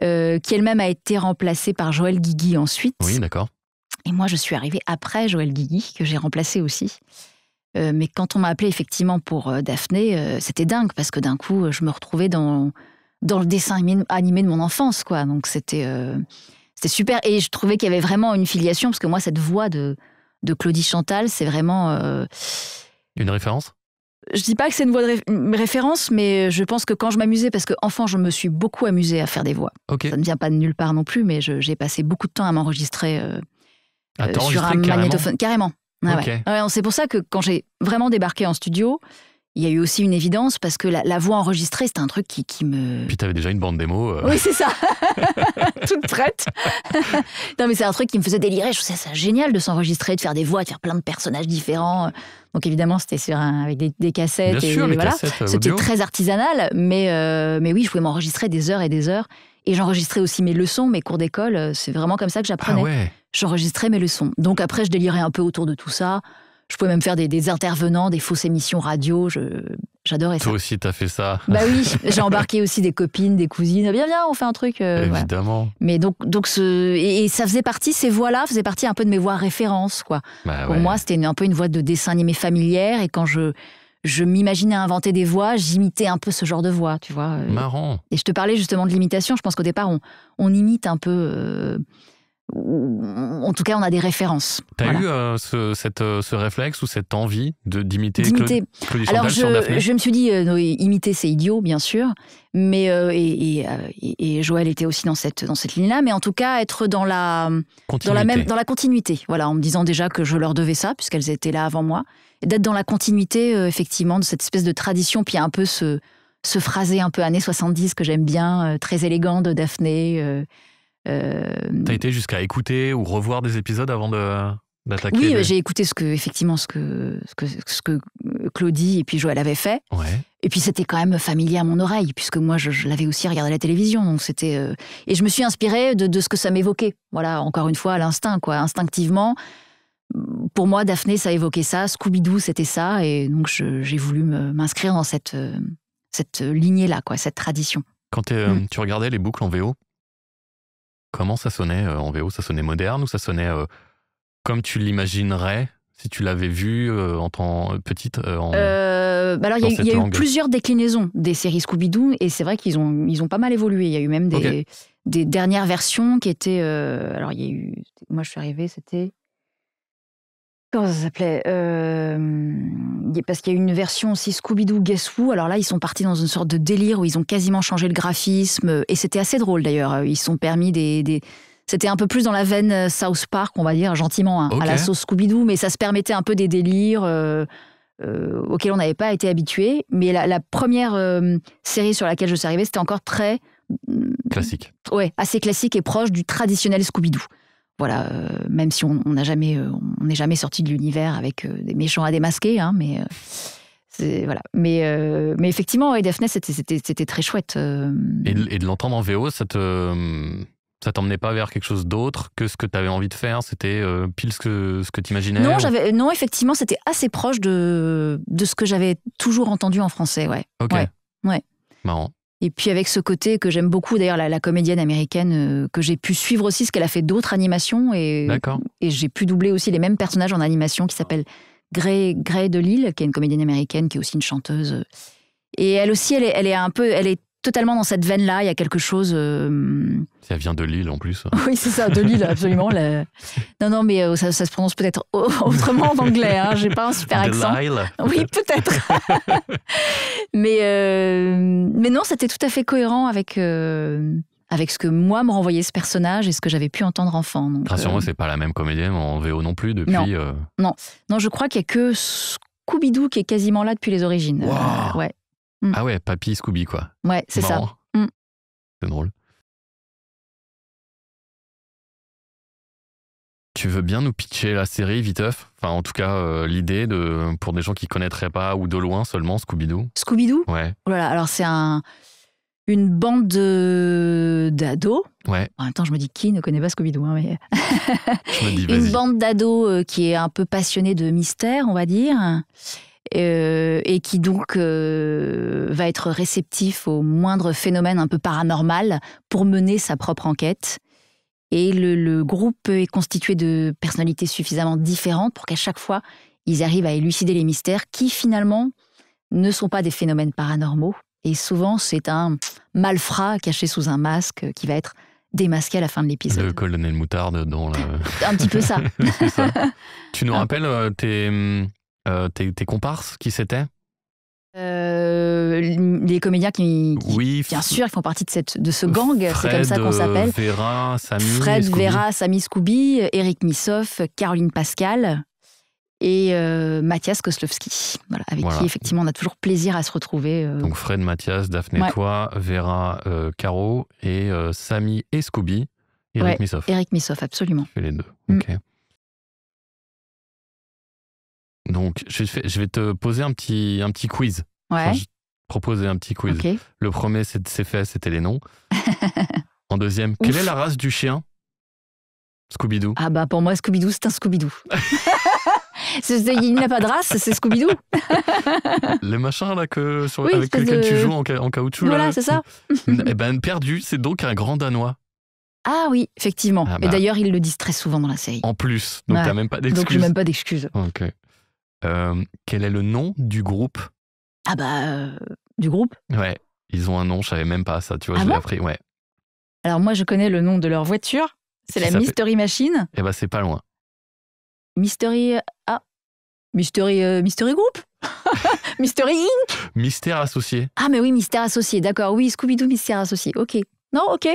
qui elle-même a été remplacée par Joël Guigui ensuite. Oui, d'accord. Et moi, je suis arrivée après Joël Guigui, que j'ai remplacé aussi. Mais quand on m'a appelée effectivement pour Daphné, c'était dingue, parce que d'un coup, je me retrouvais dans le dessin animé de mon enfance, quoi. Donc c'était super. Et je trouvais qu'il y avait vraiment une filiation, parce que moi, cette voix de Claudie Chantal, c'est vraiment... Une référence ? Je dis pas que c'est une voix de référence, mais je pense que quand je m'amusais, parce qu'enfant, je me suis beaucoup amusée à faire des voix. Okay. Ça ne vient pas de nulle part non plus, mais j'ai passé beaucoup de temps à m'enregistrer... sur un magnétophone, carrément. Okay. Ouais, c'est pour ça que quand j'ai vraiment débarqué en studio, il y a eu aussi une évidence, parce que la voix enregistrée, c'était un truc qui me... Puis t'avais déjà une bande démo. Oui, c'est ça. Toute prête. Non, mais c'est un truc qui me faisait délirer. Je trouvais ça génial de s'enregistrer, de faire des voix, de faire plein de personnages différents. Donc évidemment, c'était avec des cassettes. Bien sûr, les voilà. cassettes C'était audio. très artisanal, mais oui, je pouvais m'enregistrer des heures et des heures. Et j'enregistrais aussi mes leçons, mes cours d'école. C'est vraiment comme ça que j'apprenais. Ah ouais. J'enregistrais mes leçons. Donc après, je délirais un peu autour de tout ça. Je pouvais même faire des intervenants, des fausses émissions radio. J'adorais ça. Toi aussi, t'as fait ça. Bah oui, j'ai embarqué aussi des copines, des cousines. Viens, on fait un truc. Évidemment. Voilà. Mais donc et ça faisait partie, ces voix-là faisaient partie un peu de mes voix références, quoi. Bah, Pour moi, c'était un peu une voix de dessin animé familière. Et quand je m'imaginais inventer des voix, j'imitais un peu ce genre de voix, tu vois. Marrant. Et je te parlais justement de l'imitation. Je pense qu'au départ, on imite un peu... en tout cas, on a des références. T'as voilà. eu ce réflexe ou cette envie d'imiter D'imiter. Claudie Alors, Chantal sur Daphné ? je me suis dit, imiter, c'est idiot, bien sûr. Mais, et Joël était aussi dans cette ligne-là. Mais en tout cas, être dans la continuité. Voilà, en me disant déjà que je leur devais ça, puisqu'elles étaient là avant moi. Et d'être dans la continuité, effectivement, de cette espèce de tradition. Puis un peu ce phrasé un peu années 70 que j'aime bien, très élégant de Daphné. T'as été jusqu'à écouter ou revoir des épisodes avant d'attaquer ? Oui, j'ai écouté ce que Claudie et puis Joël avaient fait. Ouais. Et puis c'était quand même familier à mon oreille, puisque moi je l'avais aussi regardé à la télévision. Donc c'était et je me suis inspirée de ce que ça m'évoquait. Voilà, encore une fois, à l'instinct, quoi, instinctivement. Pour moi, Daphné, ça évoquait ça. Scooby-Doo, c'était ça. Et donc j'ai voulu m'inscrire dans cette lignée-là, quoi, cette tradition. Quand tu regardais les boucles en VO, comment ça sonnait en VO ? Ça sonnait moderne ou ça sonnait comme tu l'imaginerais si tu l'avais vu en tant petite alors, il y a eu plusieurs déclinaisons des séries Scooby-Doo et c'est vrai qu'ils ont pas mal évolué. Il y a eu même des dernières versions qui étaient... alors, il y a eu... Moi, je suis arrivée, c'était... Comment ça s'appelait parce qu'il y a eu une version aussi Scooby-Doo Guess Who. Alors là, ils sont partis dans une sorte de délire où ils ont quasiment changé le graphisme. Et c'était assez drôle, d'ailleurs. Ils se sont permis C'était un peu plus dans la veine South Park, on va dire, gentiment, à la sauce Scooby-Doo. Mais ça se permettait un peu des délires auxquels on n'avait pas été habitué. Mais la première série sur laquelle je suis arrivée, c'était encore très... classique. Ouais, assez classique et proche du traditionnel Scooby-Doo. Voilà, même si on n'est jamais sorti de l'univers avec des méchants à démasquer, hein, mais voilà. Mais effectivement, Daphné, c'était très chouette. Et de l'entendre en VO, ça t'emmenait pas vers quelque chose d'autre que ce que tu avais envie de faire ? C'était pile ce que tu imaginais ? Non, effectivement, c'était assez proche de ce que j'avais toujours entendu en français, ouais. Ok. Ouais. Marrant. Et puis avec ce côté que j'aime beaucoup, d'ailleurs la comédienne américaine, que j'ai pu suivre aussi, parce qu'elle a fait d'autres animations, et j'ai pu doubler aussi les mêmes personnages en animation, qui s'appelle Gray DeLisle, qui est une comédienne américaine, qui est aussi une chanteuse. Et elle aussi, elle est totalement dans cette veine-là, il y a quelque chose... Ça vient de Lille en plus. Oui, c'est ça, de Lille, absolument. Non, mais ça se prononce peut-être autrement en anglais, hein, j'ai pas un super accent. De Lille. Oui, peut-être. mais non, c'était tout à fait cohérent avec avec ce que moi me renvoyait ce personnage et ce que j'avais pu entendre enfant. Rassure-moi, c'est pas la même comédienne en VO non plus depuis. Non, je crois qu'il y a que Scooby-Doo qui est quasiment là depuis les origines. Wow. Ouais. Ah ouais, Papy Scooby quoi. Ouais, c'est marrant. ça. C'est drôle. Tu veux bien nous pitcher la série, viteuf? Enfin, en tout cas, l'idée pour des gens qui connaîtraient pas ou de loin seulement Scooby-Doo. Scooby-Doo? Ouais. Voilà, alors c'est une bande d'ados. Ouais. En même temps, je me dis qui ne connaît pas Scooby-Doo, hein, mais Je me dis, une vas-y. bande d'ados qui est un peu passionnée de mystère, on va dire, et qui donc va être réceptif au moindre phénomène un peu paranormal pour mener sa propre enquête. Et le groupe est constitué de personnalités suffisamment différentes pour qu'à chaque fois, ils arrivent à élucider les mystères qui, finalement, ne sont pas des phénomènes paranormaux. Et souvent, c'est un malfrat caché sous un masque qui va être démasqué à la fin de l'épisode. Le colonel Moutarde dans le... Un petit peu ça. C'est ça. Tu nous rappelles tes comparses, qui c'était? Les comédiens qui oui, bien sûr, ils font partie de ce gang, c'est comme ça qu'on s'appelle. Vera, Samy, Fred, Scooby. Vera, Samy Scooby, Eric Missoff, Caroline Pascal et Mathias Koslowski, voilà, avec qui effectivement on a toujours plaisir à se retrouver. Donc Fred, Mathias, Daphné, toi, Vera, Caro et Samy et Scooby, Eric Missoff. Eric Missoff, absolument. Je fais les deux, ok. Donc, je vais te poser un petit quiz. Ouais. Enfin, je vais te proposer un petit quiz. Okay. Le premier, c'est fait, c'était les noms. En deuxième, quelle est la race du chien? Scooby-Doo. Ah bah pour moi, Scooby-Doo, c'est un Scooby-Doo. Il n'a pas de race, c'est Scooby-Doo. Les machins là avec lesquels tu joues en caoutchouc. Voilà, c'est ça. Eh ben, perdu, c'est donc un grand Danois. Ah oui, effectivement. Ah bah. Et d'ailleurs, ils le disent très souvent dans la série. En plus, donc t'as même pas d'excuses. Donc j'ai même pas d'excuses. Ok. Quel est le nom du groupe? Ah bah, du groupe? Ouais, ils ont un nom, je savais même pas ça, tu vois, je l'ai appris, ouais. Alors moi, je connais le nom de leur voiture, c'est la Mystery Machine. Eh ben, c'est pas loin. Mystery Group. Mystery Inc. Mystère associé. Ah mais oui, Mystère associé, d'accord, oui, Scooby-Doo, Mystère associé, ok. Non, ok,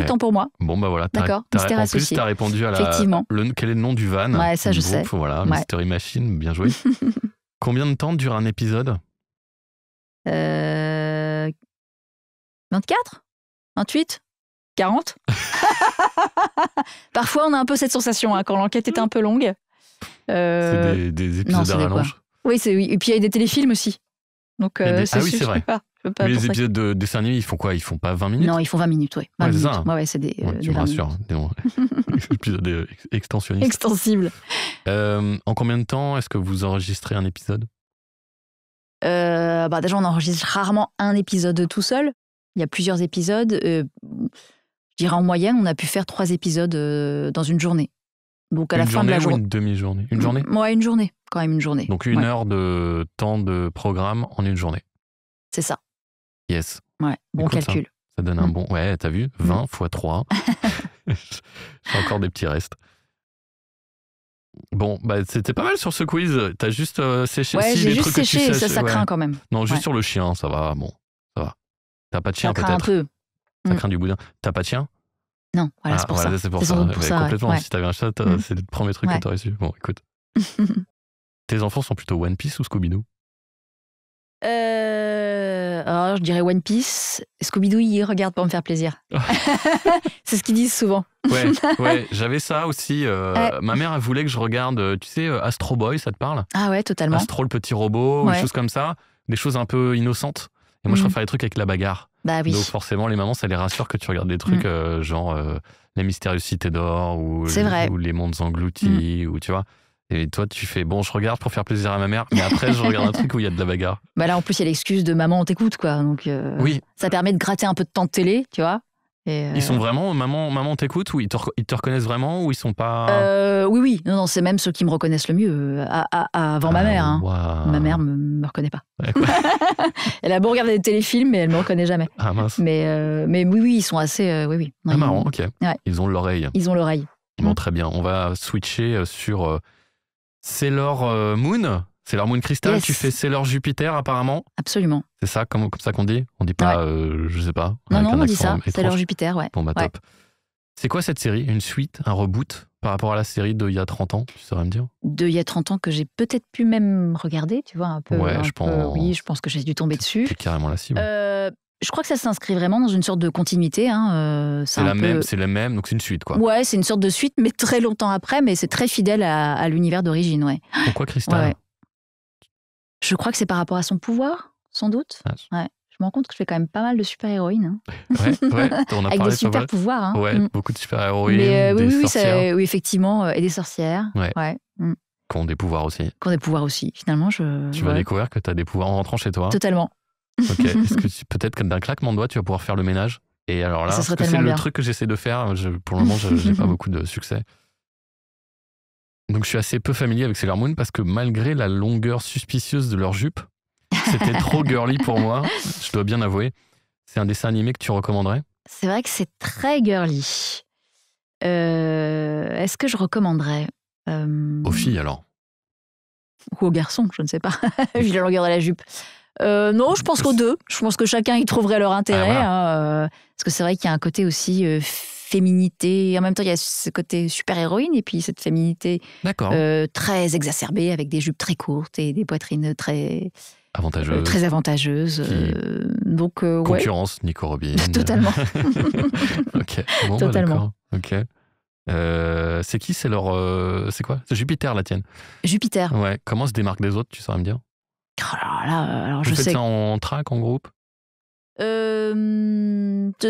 autant pour moi. Bon bah voilà, d'accord, Mystère associé. En plus, t'as répondu à Effectivement. Quel est le nom du van? Ouais, ça je sais. Voilà, Mystery Machine, bien joué. Combien de temps dure un épisode? 24? 28? 40? Parfois, on a un peu cette sensation quand l'enquête est un peu longue. C'est des épisodes à rallonge. Oui, et puis il y a des téléfilms aussi. Donc, oui, c'est vrai. Mais les épisodes de dessin animé, ils font quoi? Ils font pas 20 minutes? Non, ils font 20 minutes, oui. Ouais, c'est ça. Ouais, c'est des. Tu me rassures. Épisode extensionniste. Extensible. En combien de temps est-ce que vous enregistrez un épisode? Déjà, on enregistre rarement un épisode tout seul. Il y a plusieurs épisodes. Je dirais en moyenne, on a pu faire 3 épisodes dans une journée. Donc à la fin de la journée. Une demi-journée? Une journée? Ouais, une journée. Quand même une journée. Donc une heure de temps de programme en une journée. C'est ça. Yes. Ouais, bon écoute, calcul. Ça donne un bon... Ouais, t'as vu? 20 x 3. J'ai encore des petits restes. Bon, bah c'était pas mal sur ce quiz. T'as juste séché. Ouais, j'ai juste séché, ça ouais. craint quand même. Non, juste sur le chien, ça va. Bon, ça va. T'as pas de chien peut-être? Ça craint un peu. Ça craint du boudin. T'as pas de chien? Non, voilà, c'est pour ça. C'est pour ça. Complètement. Ouais. Si t'avais un chat, c'est le premier truc que t'aurais su. Bon, écoute. Tes enfants sont plutôt One Piece ou Scooby-Doo? Alors, je dirais One Piece. Scooby-Doo, ils regardent pour me faire plaisir. C'est ce qu'ils disent souvent. Ouais, j'avais ça aussi. Ma mère, elle voulait que je regarde, tu sais, Astro Boy, ça te parle? Ah ouais, totalement. Astro, le petit robot, des choses comme ça. Des choses un peu innocentes. Et moi, je préfère les trucs avec la bagarre. Bah oui. Donc forcément, les mamans, ça les rassure que tu regardes des trucs genre La mystérieuse cité d'or ou Les mondes engloutis, ou tu vois. Et toi, tu fais, bon, je regarde pour faire plaisir à ma mère, mais après, je regarde un truc où il y a de la bagarre. Bah là, en plus, il y a l'excuse de maman, on t'écoute, quoi. Donc, oui. Ça permet de gratter un peu de temps de télé, tu vois. Et Ils sont vraiment, maman t'écoute, ou ils te reconnaissent vraiment, ou ils sont pas... Oui. Non, c'est même ceux qui me reconnaissent le mieux, avant ma mère. Hein. Wow. Ma mère me reconnaît pas. Ouais, elle a beau regarder des téléfilms, mais elle me reconnaît jamais. Ah mince. Mais oui, ils sont assez... oui. Non, marrant, ok. Ouais. Ils ont l'oreille. Ils ont l'oreille. Bon, très bien. On va switcher sur... Sailor Moon. Sailor Moon Crystal, Yes. tu fais Sailor Jupiter apparemment. Absolument. C'est ça, comme ça qu'on dit. On dit pas, je sais pas. Non, avec non, un on dit accent ça. étrange. Sailor Jupiter, ouais. Bon, bah Ouais. top. C'est quoi cette série? Une suite, un reboot par rapport à la série d'il y a 30 ans, tu saurais me dire? Il y a 30 ans que j'ai peut-être pu même regarder, tu vois, un peu. Ouais, un je peu- pense. Oui, je pense que j'ai dû tomber dessus. C'est carrément la cible. Je crois que ça s'inscrit vraiment dans une sorte de continuité. Hein. c'est la même, donc c'est une suite, quoi. Ouais, c'est une sorte de suite, mais très longtemps après, mais c'est très fidèle à l'univers d'origine, ouais. Pourquoi Crystal? Ouais. Je crois que c'est par rapport à son pouvoir, sans doute. Ah, Ouais. Je me rends compte que je fais quand même pas mal de super-héroïnes. Hein. ouais, on a Avec parlé des pas mal. super-pouvoirs. Hein. Ouais, beaucoup de super-héroïnes, Mais des oui, sorcières oui, effectivement. Et des sorcières. Ouais. Mm. qui ont des pouvoirs aussi. Qui ont des pouvoirs aussi. Finalement, Tu vas découvrir que tu as des pouvoirs en rentrant chez toi. Totalement. Ok. Est-ce que peut-être que d'un claquement de doigts, tu vas pouvoir faire le ménage? Et alors là, Ça serait parce que c'est tellement le bien. truc que j'essaie de faire. Pour le moment, je n'ai pas beaucoup de succès. Donc, je suis assez peu familier avec Sailor Moon parce que malgré la longueur suspicieuse de leur jupe, c'était trop girly pour moi, je dois bien avouer. C'est un dessin animé que tu recommanderais? C'est vrai que c'est très girly. Est-ce que je recommanderais Aux filles, alors? Ou aux garçons, je ne sais pas, vu la longueur de la jupe. Non, je pense qu'aux deux. Je pense que chacun y trouverait leur intérêt. voilà. Parce que c'est vrai qu'il y a un côté aussi féminité. En même temps, il y a ce côté super-héroïne et puis cette féminité D'accord. très exacerbée avec des jupes très courtes et des poitrines très Avantageuse. très avantageuses. Donc, ouais. Concurrence, Nico Robin. Totalement. Ok. Bon, Totalement. Bah, d'accord. Ok. C'est qui? C'est leur. C'est quoi? C'est Jupiter, la tienne. Jupiter. Ouais. Comment se démarque des autres, tu saurais me dire? Oh là là, alors Vous je faites sais. ça en track, en groupe?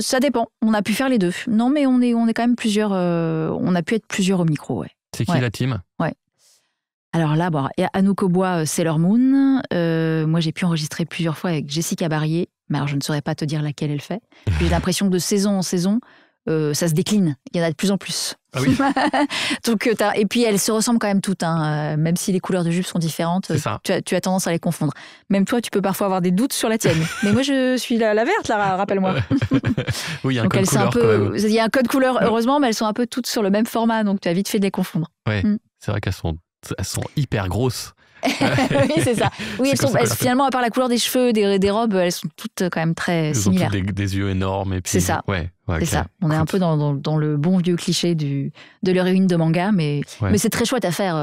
Ça dépend. On a pu faire les deux. Non, mais on est quand même plusieurs. On a pu être plusieurs au micro, ouais. C'est qui Ouais. la team? Alors là, bon, il y a Anouk Aubois, Sailor Moon. Moi, j'ai pu enregistrer plusieurs fois avec Jessica Barrier, mais alors je ne saurais pas te dire laquelle elle fait. J'ai l'impression que de saison en saison, ça se décline. Il y en a de plus en plus. Ah oui. Donc, et puis elles se ressemblent quand même toutes, hein. Même si les couleurs de jupe sont différentes, C'est ça. tu as tendance à les confondre. Même toi, tu peux parfois avoir des doutes sur la tienne. Mais moi, je suis la verte, là, rappelle-moi. Oui, il y a un Donc code elles sont couleur un quand peu, même. il y a un code couleur, heureusement, mais elles sont un peu toutes sur le même format, donc tu as vite fait de les confondre. Ouais. Mm. C'est vrai qu'elles sont hyper grosses. Oui, c'est ça. Oui, C'est comme ça qu'on finalement, à part la couleur des cheveux, des robes, elles sont toutes quand même très Elles ont similaires. toutes des yeux énormes. Et puis, C'est ça. Ouais, C'est ok. ça. On est un Écoute, peu dans le bon vieux cliché de l'héroïne de manga, mais Ouais. c'est très chouette à faire.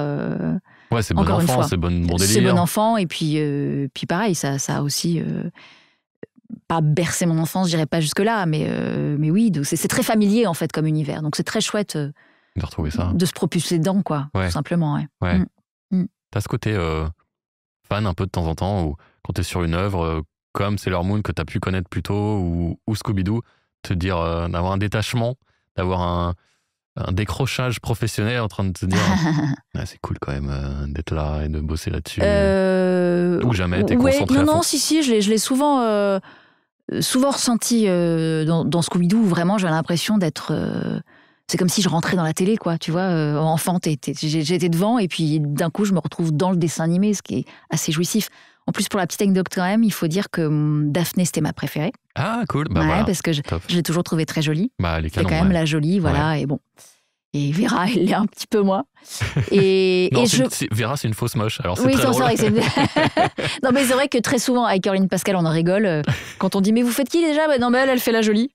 Ouais, c'est bon encore une enfant, fois. c'est bon délire. C'est bon enfant, et puis pareil, ça a aussi pas bercé mon enfance, je dirais pas jusque-là, mais oui, donc c'est très familier en fait comme univers. Donc c'est très chouette De retrouver ça. de se propulser dedans, quoi, Ouais. tout simplement. Ouais. Ouais. Mm. T'as ce côté fan un peu de temps en temps, où quand t'es sur une œuvre comme Sailor Moon que t'as pu connaître plus tôt, ou Scooby-Doo, te dire d'avoir un détachement, d'avoir un décrochage professionnel en train de te dire ah, c'est cool quand même d'être là et de bosser là-dessus. Ou jamais, t'es ouais, concentré à non, fond. si, je l'ai souvent ressenti dans Scooby-Doo, où vraiment j'avais l'impression d'être. C'est comme si je rentrais dans la télé, quoi. Tu vois, enfant, j'étais devant, et puis d'un coup, je me retrouve dans le dessin animé, ce qui est assez jouissif. En plus, pour la petite anecdote quand même, il faut dire que Daphné, c'était ma préférée. Ah, cool. Bah Ouais, voilà. parce que je Top. l'ai toujours trouvée très jolie. Bah, les C'est canons, quand même ouais. la jolie, voilà, et bon. Et Vera, elle l'est un petit peu moins. Et, Non, et Vera, c'est une fausse moche. Alors, c'est oui, très c'est drôle. vrai que c'est. Non, mais c'est vrai que très souvent, avec Caroline Pascal, on en rigole. Quand on dit, mais vous faites qui déjà? Non, mais elle fait la jolie.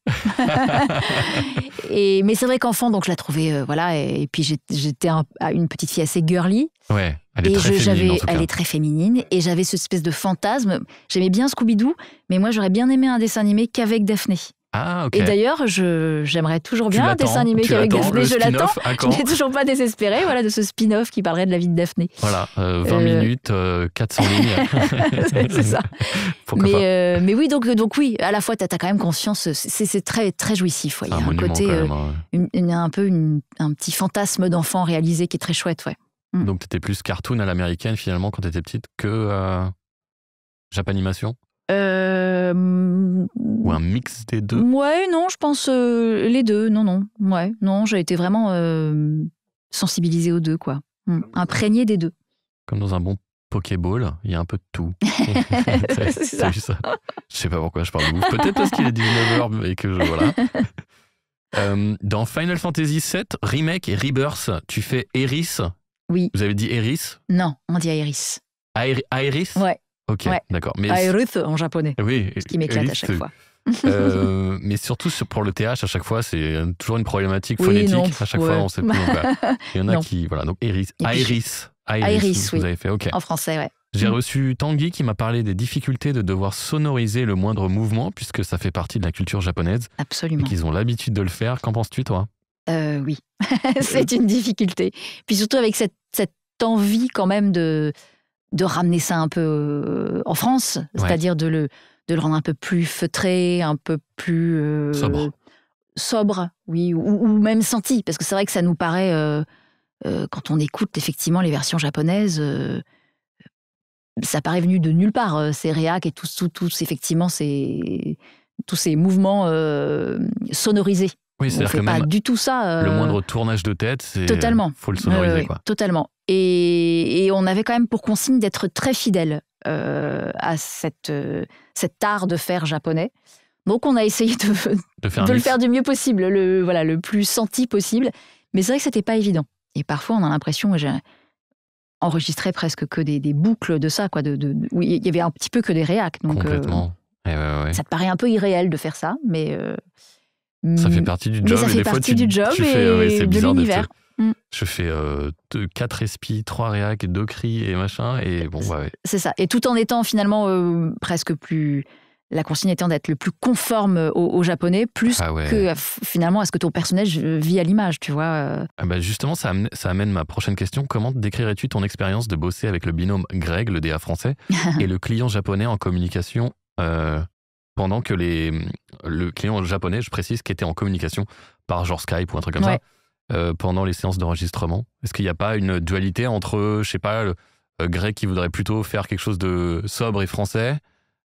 Mais c'est vrai qu'enfant, donc je la trouvais, voilà. Et puis j'étais une petite fille assez girly. Ouais, elle est très féminine en tout cas. Elle est très féminine. Et j'avais cette espèce de fantasme. J'aimais bien Scooby-Doo, mais moi, j'aurais bien aimé un dessin animé qu'avec Daphné. Ah, ok. Et d'ailleurs, j'aimerais toujours Tu bien un l'attends, dessin animé tu qu'avec l'attends, Daphné. le Je l'attends. spin-off, à Je quand n'ai toujours pas désespéré, voilà, de ce spin-off qui parlerait de la vie de Daphné. Voilà, 20 minutes, 400 lignes. C'est ça. Pourquoi pas. Mais oui, donc oui, à la fois, tu as quand même conscience, c'est très, très jouissif. Ouais. Il y a un monument, côté, quand même, hein. il y a un peu un petit fantasme d'enfant réalisé qui est très chouette. Ouais. Donc, t'étais plus cartoon à l'américaine, finalement, quand t'étais petite, que Japanimation? Ou un mix des deux? Ouais, non, je pense les deux. Non. Ouais, non, j'ai été vraiment sensibilisée aux deux, quoi. Imprégnée des deux. Comme dans un bon Pokéball, il y a un peu de tout. C'est ça. T'as vu ça? Je sais pas pourquoi je parle de bouffe. Peut-être parce qu'il est 19h et que voilà. Dans Final Fantasy VII, Remake et Rebirth, tu fais Eris. Oui. Vous avez dit Eris? Non, on dit Iris. Iris. Ouais. Ok, ouais. d'accord. Mais Iris en japonais. Oui. Ce qui m'éclate à chaque fois. Mais surtout pour le TH, à chaque fois, c'est toujours une problématique oui, phonétique. Non, à chaque fois, on sait plus. Il y en a qui. Voilà, donc Iris. Iris, vous avez fait, ok. En français, ouais. J'ai reçu Tanguy qui m'a parlé des difficultés de devoir sonoriser le moindre mouvement, puisque ça fait partie de la culture japonaise. Absolument. Et qu'ils ont l'habitude de le faire. Qu'en penses-tu, toi ? Oui, c'est une difficulté. Puis surtout avec cette envie quand même de ramener ça un peu en France, c'est-à-dire de le rendre un peu plus feutré, un peu plus... sobre, oui, ou même senti, parce que c'est vrai que ça nous paraît, quand on écoute effectivement les versions japonaises, ça paraît venu de nulle part, ces réacs et tous effectivement, tous ces mouvements sonorisés. Oui, c'est-à-dire que pas même du tout ça. Le moindre tournage de tête, c'est totalement. Faut le sonoriser, quoi. Totalement. Et on avait quand même pour consigne d'être très fidèle à cet art de faire japonais. Donc on a essayé de le faire du mieux possible, le plus senti possible. Mais c'est vrai que c'était pas évident. Et parfois on a l'impression, j'ai enregistré presque que des boucles de ça, quoi. Où il y avait un petit peu que des réacs. Donc, complètement. Ça te paraît un peu irréel de faire ça, mais ça fait partie du job. Ça fait partie du job et de l'univers. Je fais 4 respi, 3 réacs, 2 cris et machin, et bon, ouais. C'est ça. Et tout en étant finalement presque plus... La consigne étant d'être le plus conforme au japonais, plus que finalement à ce que ton personnage vit à l'image, tu vois. Justement, ça amène ma prochaine question. Comment décrirais-tu ton expérience de bosser avec le binôme Greg, le DA français, et le client japonais en communication pendant que le client japonais, je précise, qui était en communication par genre Skype ou un truc comme ça, pendant les séances d'enregistrement? Est-ce qu'il n'y a pas une dualité entre, je sais pas, Greg qui voudrait plutôt faire quelque chose de sobre et français,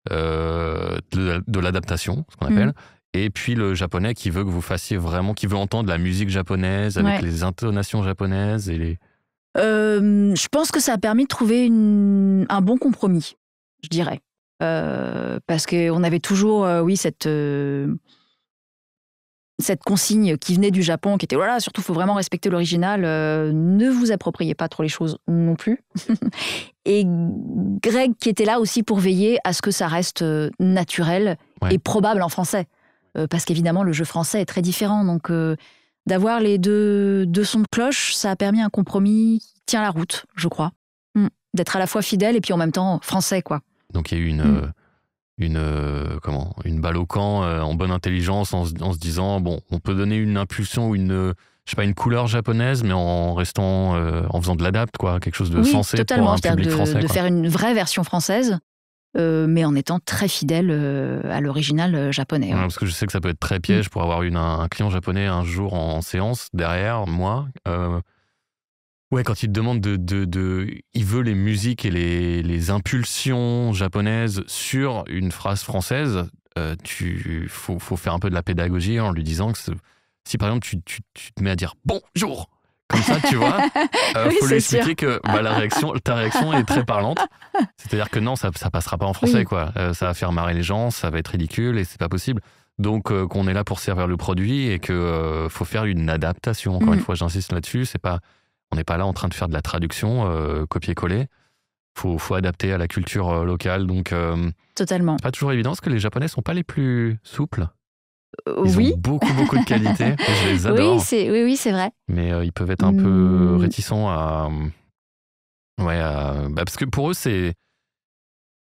de l'adaptation, ce qu'on appelle, et puis le japonais qui veut que vous fassiez vraiment, qui veut entendre la musique japonaise avec les intonations japonaises et les... Je pense que ça a permis de trouver un bon compromis, je dirais. Parce qu'on avait toujours, cette consigne qui venait du Japon, qui était voilà, surtout il faut vraiment respecter l'original, ne vous appropriez pas trop les choses non plus. Et Greg qui était là aussi pour veiller à ce que ça reste naturel et probable en français. Parce qu'évidemment, le jeu français est très différent. Donc, d'avoir les deux sons de cloche, ça a permis un compromis qui tient la route, je crois. D'être à la fois fidèle et puis en même temps français, quoi. Donc, il y a eu une balle au camp en bonne intelligence en se disant, bon, on peut donner une impulsion ou une couleur japonaise, mais en restant, en faisant de l'adapt, quoi, quelque chose de sensé totalement. pour un public français. De faire une vraie version française, mais en étant très fidèle à l'original japonais. Ouais, parce que je sais que ça peut être très piège pour avoir un client japonais un jour en séance derrière moi. Quand il te demande il veut les musiques et les impulsions japonaises sur une phrase française, faut faire un peu de la pédagogie en lui disant que si par exemple tu te mets à dire bonjour comme ça, tu vois, faut lui expliquer que ta réaction est très parlante. C'est-à-dire que non, ça passera pas en français, quoi. Ça va faire marrer les gens, ça va être ridicule et c'est pas possible. Donc qu'on est là pour servir le produit et que faut faire une adaptation. Encore une fois, j'insiste là-dessus, on n'est pas là en train de faire de la traduction, copier-coller. Faut adapter à la culture locale. Donc, totalement. C'est pas toujours évident parce que les Japonais sont pas les plus souples. Ils ont beaucoup de qualités. Je les adore. Oui, c'est vrai. Mais ils peuvent être un peu réticents à... parce que pour eux, c'est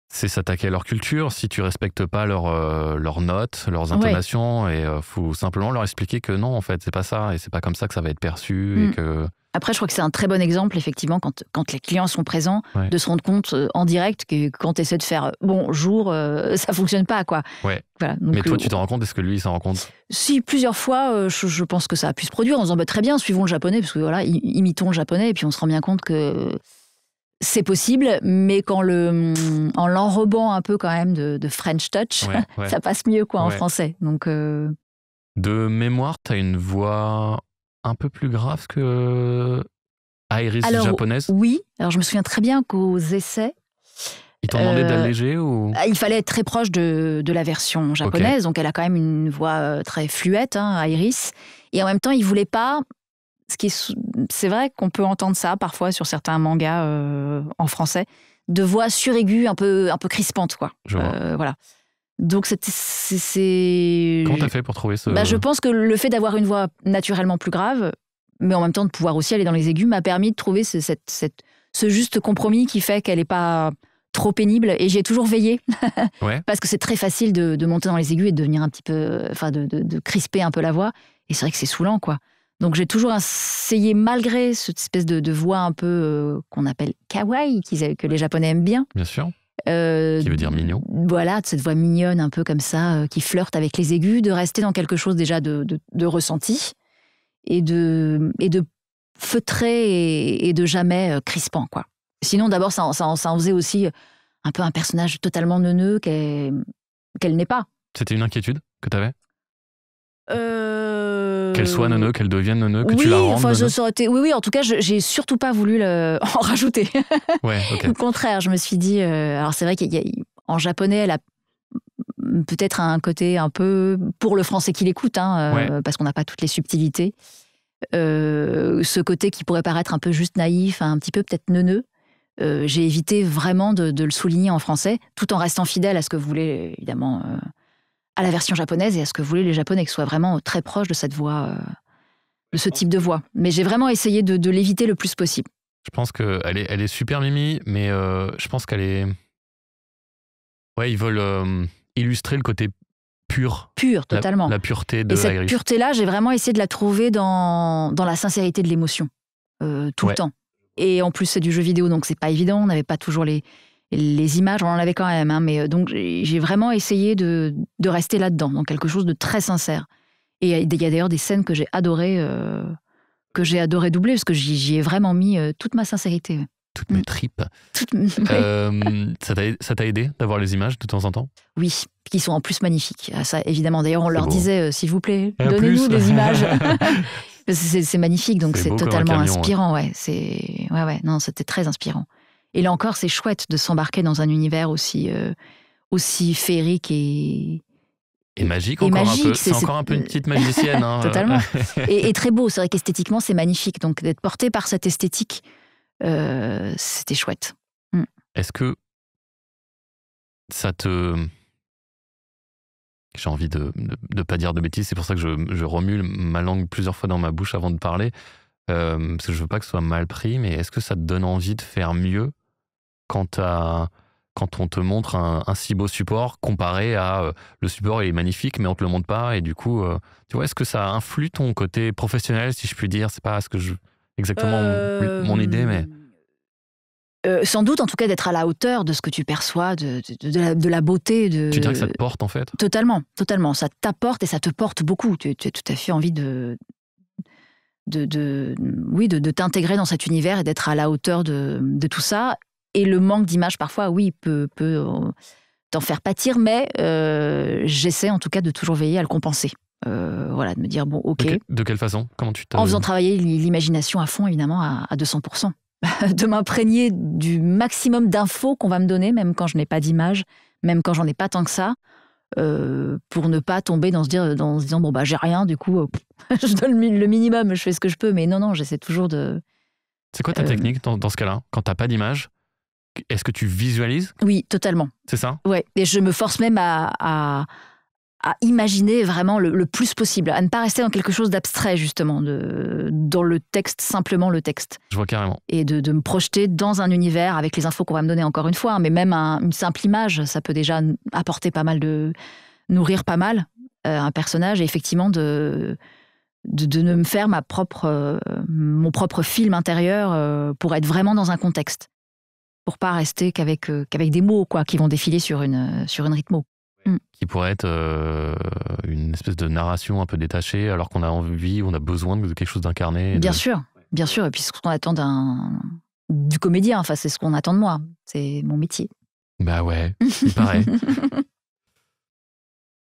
s'attaquer à leur culture. Si tu respectes pas leurs notes, leurs intonations, et faut simplement leur expliquer que non, en fait, c'est pas ça. Et c'est pas comme ça que ça va être perçu. Et que... Après, je crois que c'est un très bon exemple, effectivement, quand les clients sont présents, de se rendre compte en direct que quand tu essaies de faire bonjour, ça fonctionne pas, quoi. Ouais. Voilà, donc, mais toi, tu t'en rends compte? Est-ce que lui, il s'en rend compte? Si, plusieurs fois, je pense que ça a pu se produire en disant très bien, suivons le japonais, parce que voilà, imitons le japonais, et puis on se rend bien compte que c'est possible, mais en l'enrobant un peu quand même de French touch, ça passe mieux, quoi, en français. Donc, de mémoire, tu as une voix un peu plus grave que Iris japonaise? Oui, alors je me souviens très bien qu'aux essais, ils t'ont demandé d'alléger ou... Il fallait être très proche de la version japonaise, donc elle a quand même une voix très fluette, Iris, et en même temps, ils voulaient pas... C'est vrai qu'on peut entendre ça parfois sur certains mangas en français, de voix suraiguë, un peu crispante, quoi. Voilà. Donc c'est... Comment t'as fait pour trouver ce... je pense que le fait d'avoir une voix naturellement plus grave, mais en même temps de pouvoir aussi aller dans les aigus, m'a permis de trouver ce juste compromis qui fait qu'elle n'est pas trop pénible. Et j'y ai toujours veillé, parce que c'est très facile de monter dans les aigus et de devenir un petit peu... Enfin, de crisper un peu la voix. Et c'est vrai que c'est saoulant, quoi. Donc j'ai toujours essayé, malgré cette espèce de voix un peu qu'on appelle kawaii, que les Japonais aiment bien. Bien sûr. Qui veut dire mignon. Voilà, cette voix mignonne un peu comme ça, qui flirte avec les aigus, de rester dans quelque chose déjà de ressenti et de feutré et de jamais crispant, quoi. Sinon, d'abord, ça en faisait aussi un peu un personnage totalement neuneux qu'elle n'est pas. C'était une inquiétude que tu avais Qu'elle soit neuneux, qu'elle devienne neuneux, que tu la rendes Oui, en tout cas, j'ai surtout pas voulu en rajouter. Ouais, okay. Au contraire, je me suis dit... alors c'est vrai qu'en japonais, elle a peut-être un côté un peu pour le français qui l'écoute, parce qu'on n'a pas toutes les subtilités. Ce côté qui pourrait paraître un peu juste naïf, un petit peu peut-être neuneux. J'ai évité vraiment de le souligner en français, tout en restant fidèle à ce que voulait, évidemment... à la version japonaise et à ce que voulaient les Japonais, que ce soit vraiment très proche de cette voix, de ce type de voix. Mais j'ai vraiment essayé de l'éviter le plus possible. Je pense qu'elle est super mimi, mais je pense qu'elle est... Ouais, ils veulent illustrer le côté pur. Pur, totalement. La pureté de Iris. Et cette Iris. pureté-là, j'ai vraiment essayé de la trouver dans la sincérité de l'émotion, tout le temps. Et en plus, c'est du jeu vidéo, donc c'est pas évident. On n'avait pas toujours les images, on en avait quand même, mais donc j'ai vraiment essayé de rester là-dedans, dans quelque chose de très sincère. Et il y a d'ailleurs des scènes que j'ai adoré doubler, parce que j'y ai vraiment mis toute ma sincérité. Toutes mes tripes. Ça t'a aidé d'avoir les images de temps en temps ? Oui, qui sont en plus magnifiques. Ça, évidemment. D'ailleurs, on leur beau. Disait, s'il vous plaît, donnez-nous des images. C'est magnifique, donc c'est totalement inspirant. Ouais. Non, c'était très inspirant. Et là encore, c'est chouette de s'embarquer dans un univers aussi féerique et magique, encore magique, un peu. C'est encore un peu une petite magicienne. Totalement. et très beau. C'est vrai qu'esthétiquement, c'est magnifique. Donc, d'être porté par cette esthétique, c'était chouette. Est-ce que ça te... J'ai envie de pas dire de bêtises, c'est pour ça que je remue ma langue plusieurs fois dans ma bouche avant de parler, parce que je veux pas que ce soit mal pris, mais est-ce que ça te donne envie de faire mieux quand on te montre un si beau support comparé à le support est magnifique mais on te le montre pas, et du coup tu vois, est-ce que ça influe ton côté professionnel, si je puis dire? C'est pas exactement mon idée, mais sans doute, en tout cas, d'être à la hauteur de ce que tu perçois, de la beauté. Tu dirais que ça te porte, en fait? Totalement. Ça t'apporte et ça te porte beaucoup. Tu as tout à fait envie de t'intégrer dans cet univers et d'être à la hauteur de tout ça. Et le manque d'image, parfois, oui, peut t'en faire pâtir, mais j'essaie en tout cas de toujours veiller à le compenser. De me dire, bon, ok. De quelle façon? Comment tu En faisant travailler l'imagination à fond, évidemment, à 200%. De m'imprégner du maximum d'infos qu'on va me donner, même quand je n'ai pas d'image, même quand j'en ai pas tant que ça, pour ne pas tomber dans se disant, bon, j'ai rien, du coup, je donne le minimum, je fais ce que je peux. Mais non, j'essaie toujours de... C'est quoi ta technique dans ce cas-là? Quand t'as pas d'image, est-ce que tu visualises? Oui, totalement. C'est ça? Ouais, et je me force même à imaginer vraiment le plus possible, à ne pas rester dans quelque chose d'abstrait, justement, dans le texte, simplement le texte. Je vois carrément. Et de me projeter dans un univers avec les infos qu'on va me donner, encore une fois, mais même une simple image, ça peut déjà apporter pas mal nourrir pas mal un personnage, et effectivement de me faire mon propre film intérieur pour être vraiment dans un contexte, pour pas rester qu'avec des mots, quoi, qui vont défiler sur une rythmo. Qui pourrait être une espèce de narration un peu détachée, alors qu'on a envie, on a besoin de quelque chose d'incarné. Bien sûr. Et puis c'est ce qu'on attend du comédien, enfin c'est ce qu'on attend de moi. C'est mon métier. Bah ouais, il paraît.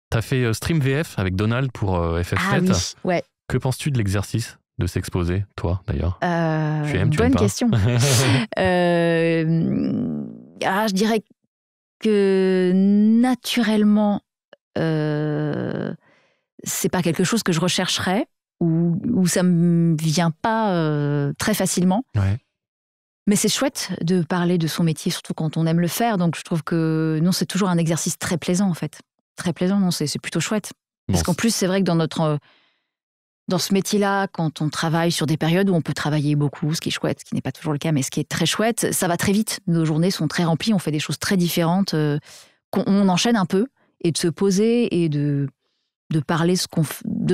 T'as fait Stream VF avec Donald pour FF7. Ah oui, ouais. Que penses-tu de l'exercice de s'exposer, toi, d'ailleurs? Tu aimes bonne pas? Question. Je dirais que naturellement, c'est pas quelque chose que je rechercherais ou ça me vient pas très facilement. Ouais. Mais c'est chouette de parler de son métier, surtout quand on aime le faire. Donc je trouve que non, c'est toujours un exercice très plaisant en fait. Très plaisant, non, c'est plutôt chouette. Parce qu'en plus, c'est vrai que dans ce métier-là, quand on travaille sur des périodes où on peut travailler beaucoup, ce qui est chouette, ce qui n'est pas toujours le cas, mais ce qui est très chouette, ça va très vite. Nos journées sont très remplies, on fait des choses très différentes, on enchaîne un peu, et de se poser et de parler de ce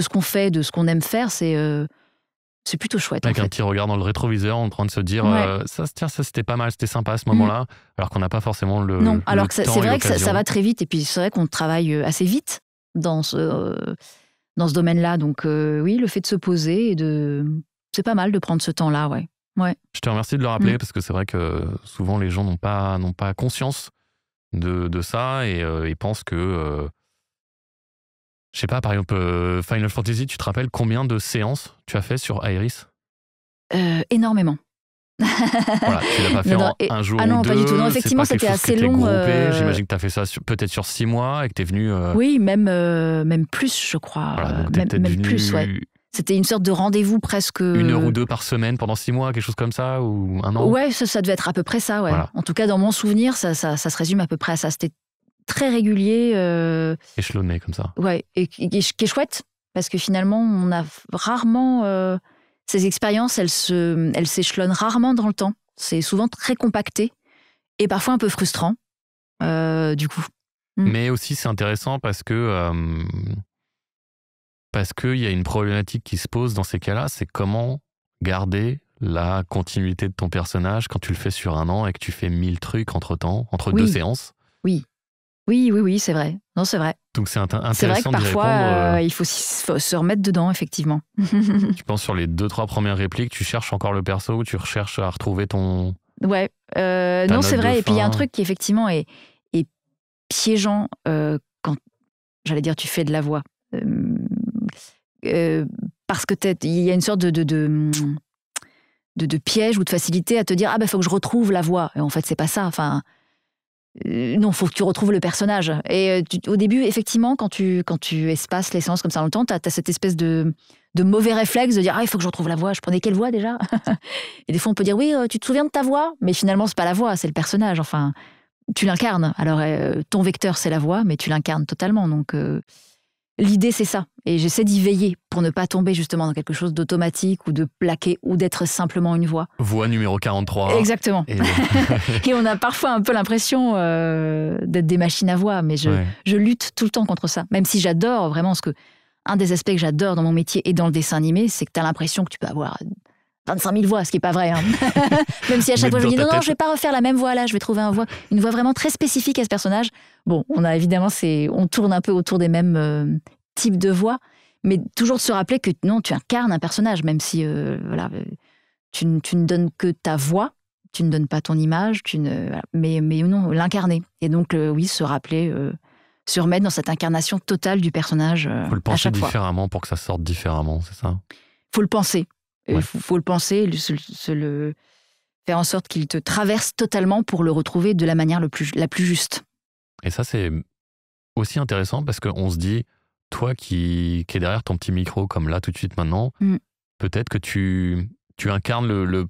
qu'on fait, de ce qu'on aime faire, c'est plutôt chouette. Avec un petit regard dans le rétroviseur, en train de se dire ça c'était pas mal, c'était sympa à ce moment-là, alors qu'on n'a pas forcément le Non, alors que c'est vrai que ça va très vite, et puis c'est vrai qu'on travaille assez vite dans ce domaine-là. Donc oui, le fait de se poser c'est pas mal de prendre ce temps-là, ouais. Je te remercie de le rappeler, parce que c'est vrai que souvent les gens n'ont pas conscience de ça, et ils pensent que je sais pas, par exemple, Final Fantasy, tu te rappelles combien de séances tu as fait sur Aeris? Énormément. Voilà, tu l'as pas fait en un jour ou deux. Ah non, pas du tout. Non, effectivement, c'était assez long. J'imagine que tu as fait ça peut-être sur 6 mois et que tu es venu... Oui, même plus, je crois. Voilà, donc même plus, ouais. C'était une sorte de rendez-vous presque... 1 heure ou 2 par semaine pendant 6 mois, quelque chose comme ça, ou 1 an? Ouais, ça devait être à peu près ça, ouais. Voilà. En tout cas, dans mon souvenir, ça se résume à peu près à ça. C'était très régulier. Échelonné comme ça. Ouais, et qui est chouette, parce que finalement, on a rarement... ces expériences, elles s'échelonnent rarement dans le temps. C'est souvent très compacté et parfois un peu frustrant, du coup. Mais aussi, c'est intéressant parce qu'il y a une problématique qui se pose dans ces cas-là, c'est comment garder la continuité de ton personnage quand tu le fais sur 1 an et que tu fais 1000 trucs entre-temps, entre 2 séances. Oui, c'est vrai. Non, c'est vrai. Donc c'est intéressant c'est vrai que parfois, d'y répondre. Il faut se remettre dedans, effectivement. Tu penses sur les 2-3 premières répliques, tu cherches encore le perso ou tu recherches à retrouver ton... Ouais, non, c'est vrai. Et puis il y a un truc qui effectivement est piégeant quand, j'allais dire, tu fais de la voix. Parce que il y a une sorte de piège ou de facilité à te dire « Ah ben, faut que je retrouve la voix ». Et en fait, c'est pas ça. Enfin... non, faut que tu retrouves le personnage. Et au début, effectivement, quand tu espaces les séances comme ça longtemps, t'as cette espèce de mauvais réflexe de dire « Ah, il faut que je retrouve la voix. Je prenais quelle voix déjà ?» Et des fois, on peut dire « Oui, tu te souviens de ta voix ?» Mais finalement, c'est pas la voix, c'est le personnage. Enfin, tu l'incarnes. Alors, ton vecteur, c'est la voix, mais tu l'incarnes totalement. Donc, l'idée, c'est ça. Et j'essaie d'y veiller pour ne pas tomber justement dans quelque chose d'automatique ou de plaqué ou d'être simplement une voix. Voix numéro 43. Exactement. Et on a parfois un peu l'impression d'être des machines à voix, mais je lutte tout le temps contre ça. Même si j'adore vraiment, un des aspects que j'adore dans mon métier et dans le dessin animé, c'est que tu as l'impression que tu peux avoir 25 000 voix, ce qui n'est pas vrai. Hein. Même si à chaque fois je me dis non, je ne vais pas refaire la même voix là, je vais trouver une voix vraiment très spécifique à ce personnage. Bon, on a évidemment, on tourne un peu autour des mêmes types de voix, mais toujours de se rappeler que non, tu incarnes un personnage, même si tu ne donnes que ta voix, tu ne donnes pas ton image, mais non, l'incarner. Et donc, oui, se rappeler, se remettre dans cette incarnation totale du personnage. Faut le penser différemment pour que ça sorte différemment, c'est ça? Faut le penser. Il faut le penser, faire en sorte qu'il te traverse totalement pour le retrouver de la manière la plus juste. Et ça, c'est aussi intéressant parce qu'on se dit, toi qui es derrière ton petit micro, comme là, tout de suite maintenant, peut-être que tu incarnes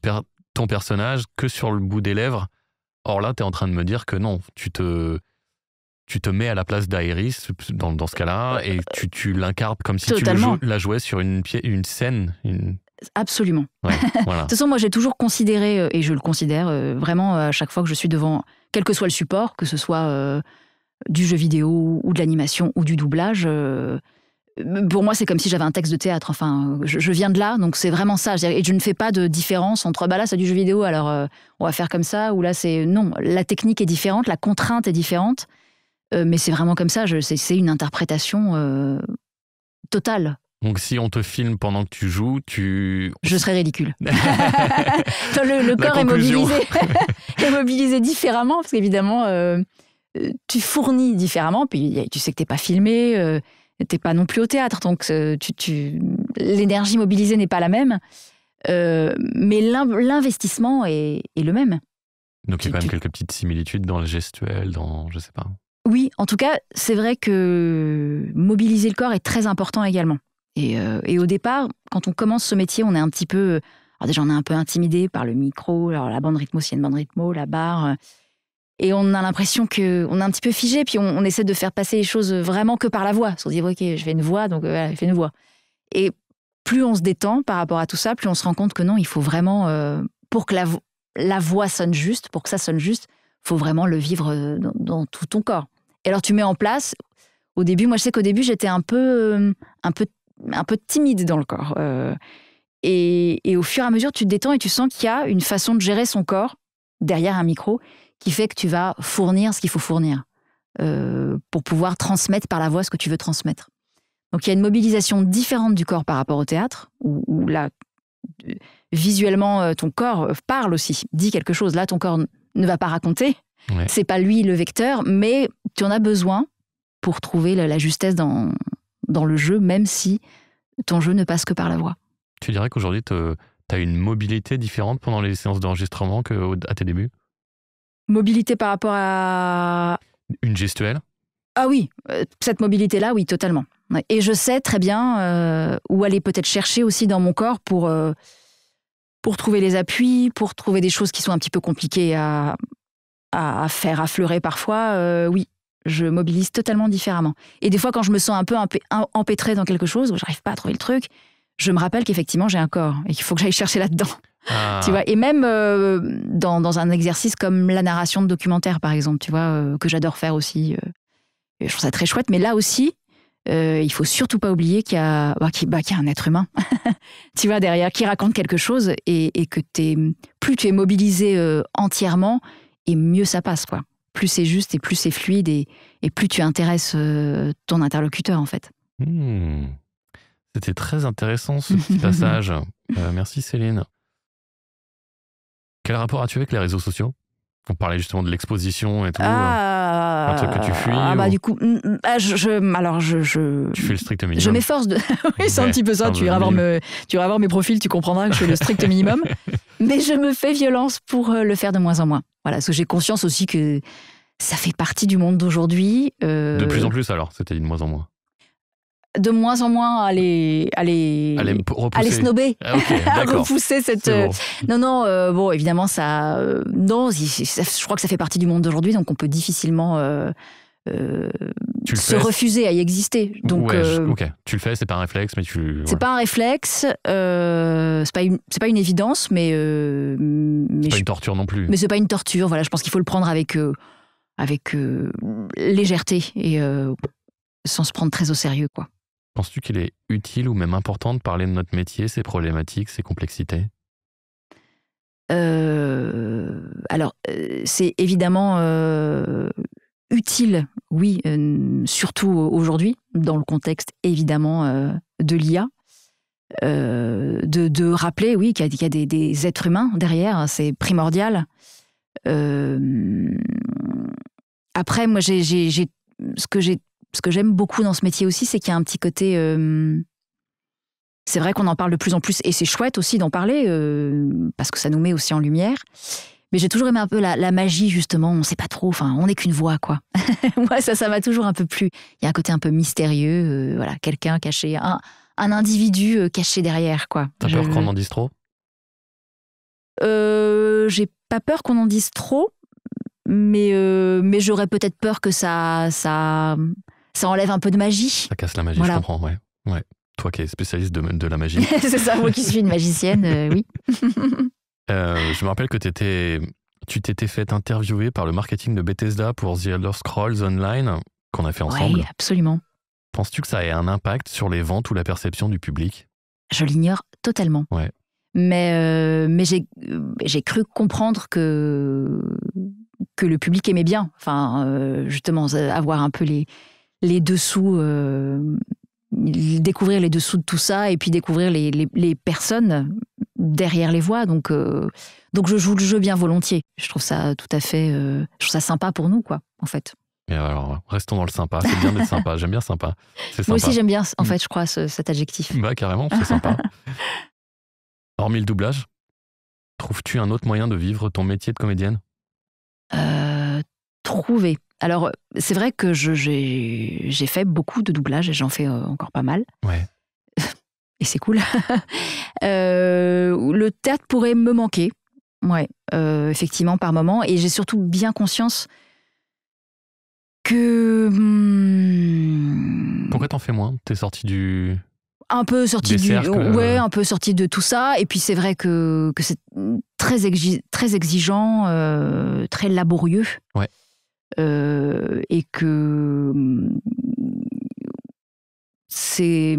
ton personnage que sur le bout des lèvres. Or là, tu es en train de me dire que non, tu te mets à la place d'Aeris dans ce cas-là et tu l'incarnes comme si totalement. Tu la jouais sur une scène. Absolument. Ouais, voilà. De toute façon, moi, j'ai toujours considéré, et je le considère vraiment à chaque fois que je suis devant, quel que soit le support, que ce soit du jeu vidéo ou de l'animation ou du doublage, pour moi, c'est comme si j'avais un texte de théâtre. Enfin, je viens de là, donc c'est vraiment ça. Et je ne fais pas de différence entre, là, c'est du jeu vidéo, alors on va faire comme ça, ou là, c'est... Non, la technique est différente, la contrainte est différente, mais c'est vraiment comme ça. C'est une interprétation totale. Donc si on te filme pendant que tu joues, je serais ridicule. le corps est mobilisé différemment, parce qu'évidemment, tu fournis différemment, puis tu sais que t'es pas filmé, t'es pas non plus au théâtre, donc l'énergie mobilisée n'est pas la même, mais l'investissement est le même. Donc il y a quand même quelques petites similitudes dans le gestuel, je sais pas. Oui, en tout cas, c'est vrai que mobiliser le corps est très important également. Et au départ, quand on commence ce métier, on est un petit peu... Alors déjà, on est un peu intimidé par le micro, alors la bande rythmo, s'il y a une bande rythmo, la barre. Et on a l'impression qu'on est un petit peu figé, puis on essaie de faire passer les choses vraiment que par la voix. On se dit, ok, je fais une voix, donc voilà, je fais une voix. Et plus on se détend par rapport à tout ça, plus on se rend compte que non, il faut vraiment, pour que la voix sonne juste, pour que ça sonne juste, il faut vraiment le vivre dans tout ton corps. Et alors tu mets en place, au début, moi je sais qu'au début j'étais un peu timide dans le corps. Et au fur et à mesure, tu te détends et tu sens qu'il y a une façon de gérer son corps derrière un micro qui fait que tu vas fournir ce qu'il faut fournir pour pouvoir transmettre par la voix ce que tu veux transmettre. Donc il y a une mobilisation différente du corps par rapport au théâtre, où là, visuellement, ton corps parle aussi, dit quelque chose. Là, ton corps ne va pas raconter, c'est pas lui le vecteur, mais tu en as besoin pour trouver la justesse dans le jeu, même si ton jeu ne passe que par la voix. Tu dirais qu'aujourd'hui, tu as une mobilité différente pendant les séances d'enregistrement qu'à tes débuts? Mobilité par rapport à... Une gestuelle? Ah oui, cette mobilité-là, oui, totalement. Ouais. Et je sais très bien où aller peut-être chercher aussi dans mon corps pour trouver les appuis, pour trouver des choses qui sont un petit peu compliquées à faire affleurer parfois. Oui, je mobilise totalement différemment. Et des fois, quand je me sens un peu empêtrée dans quelque chose, où j'arrive pas à trouver le truc, je me rappelle qu'effectivement, j'ai un corps et qu'il faut que j'aille chercher là-dedans. Tu vois, et même dans un exercice comme la narration de documentaire, par exemple, tu vois, que j'adore faire aussi. Je trouve ça très chouette, mais là aussi, il faut surtout pas oublier qu'il y a un être humain, tu vois, derrière, qui raconte quelque chose et que plus tu es mobilisé entièrement, et mieux ça passe, quoi. Plus c'est juste et plus c'est fluide et plus tu intéresses ton interlocuteur, en fait. C'était très intéressant, ce petit passage. Merci, Céline. Quel rapport as-tu avec les réseaux sociaux? On parlait justement de l'exposition et tout. Un truc que tu fuis du coup, tu fais le strict minimum. Je m'efforce de... oui, c'est un petit peu ça. Tu iras voir mes profils, tu comprendras que je fais le strict minimum. Mais je me fais violence pour le faire de moins en moins. Voilà, parce que j'ai conscience aussi que ça fait partie du monde d'aujourd'hui. De plus en plus alors, c'était de moins en moins. De moins en moins à les snober, à repousser cette... Bon. Non, bon, évidemment, ça... je crois que ça fait partie du monde d'aujourd'hui, donc on peut difficilement refuser à y exister. Donc, ok, tu le fais, c'est pas un réflexe, mais tu... C'est pas un réflexe, c'est pas une évidence, mais c'est pas une torture non plus. Mais c'est pas une torture, voilà, je pense qu'il faut le prendre avec légèreté et sans se prendre très au sérieux, quoi. Penses-tu qu'il est utile ou même important de parler de notre métier, ses problématiques, ses complexités? Alors, c'est évidemment utile, oui, surtout aujourd'hui, dans le contexte évidemment de l'IA, de rappeler, oui, qu'il y a des êtres humains derrière, c'est primordial. Après, moi, ce que j'aime beaucoup dans ce métier aussi, c'est qu'il y a un petit côté... c'est vrai qu'on en parle de plus en plus, et c'est chouette aussi d'en parler, parce que ça nous met aussi en lumière. Mais j'ai toujours aimé un peu la magie, justement. On ne sait pas trop, enfin, on n'est qu'une voix, quoi. Moi, ça m'a toujours un peu plu. Il y a un côté un peu mystérieux, voilà, quelqu'un caché, un individu caché derrière, quoi. T'as peur qu'on en dise trop? J'ai pas peur qu'on en dise trop, mais j'aurais peut-être peur que ça enlève un peu de magie. Ça casse la magie, voilà. Je comprends, ouais. Toi qui es spécialiste de la magie. C'est ça, moi qui suis une magicienne, oui. Je me rappelle que tu t'étais fait interviewer par le marketing de Bethesda pour The Elder Scrolls Online, qu'on a fait ensemble. Oui, absolument. Penses-tu que ça ait un impact sur les ventes ou la perception du public? Je l'ignore totalement. Ouais. Mais j'ai cru comprendre que le public aimait bien. Enfin, justement, avoir un peu les dessous, découvrir les dessous de tout ça et puis découvrir les personnes derrière les voix. Donc je joue le jeu bien volontiers. Je trouve ça tout à fait... je trouve ça sympa pour nous, quoi, en fait. Et alors, restons dans le sympa. C'est bien d'être sympa. J'aime bien sympa. C'est sympa. Moi aussi, j'aime bien, en fait, je crois, cet adjectif. Bah, carrément, c'est sympa. Hormis le doublage, trouves-tu un autre moyen de vivre ton métier de comédienne? Trouver. Alors, c'est vrai que j'ai fait beaucoup de doublage et j'en fais encore pas mal. Ouais. et c'est cool. Le théâtre pourrait me manquer, ouais, effectivement, par moment. Et j'ai surtout bien conscience que... Pourquoi t'en fais moins? T'es sorti du... Un peu sorti Des cercles, ouais, un peu sorti de tout ça. Et puis c'est vrai que c'est très exigeant, très laborieux. Ouais. Et que c'est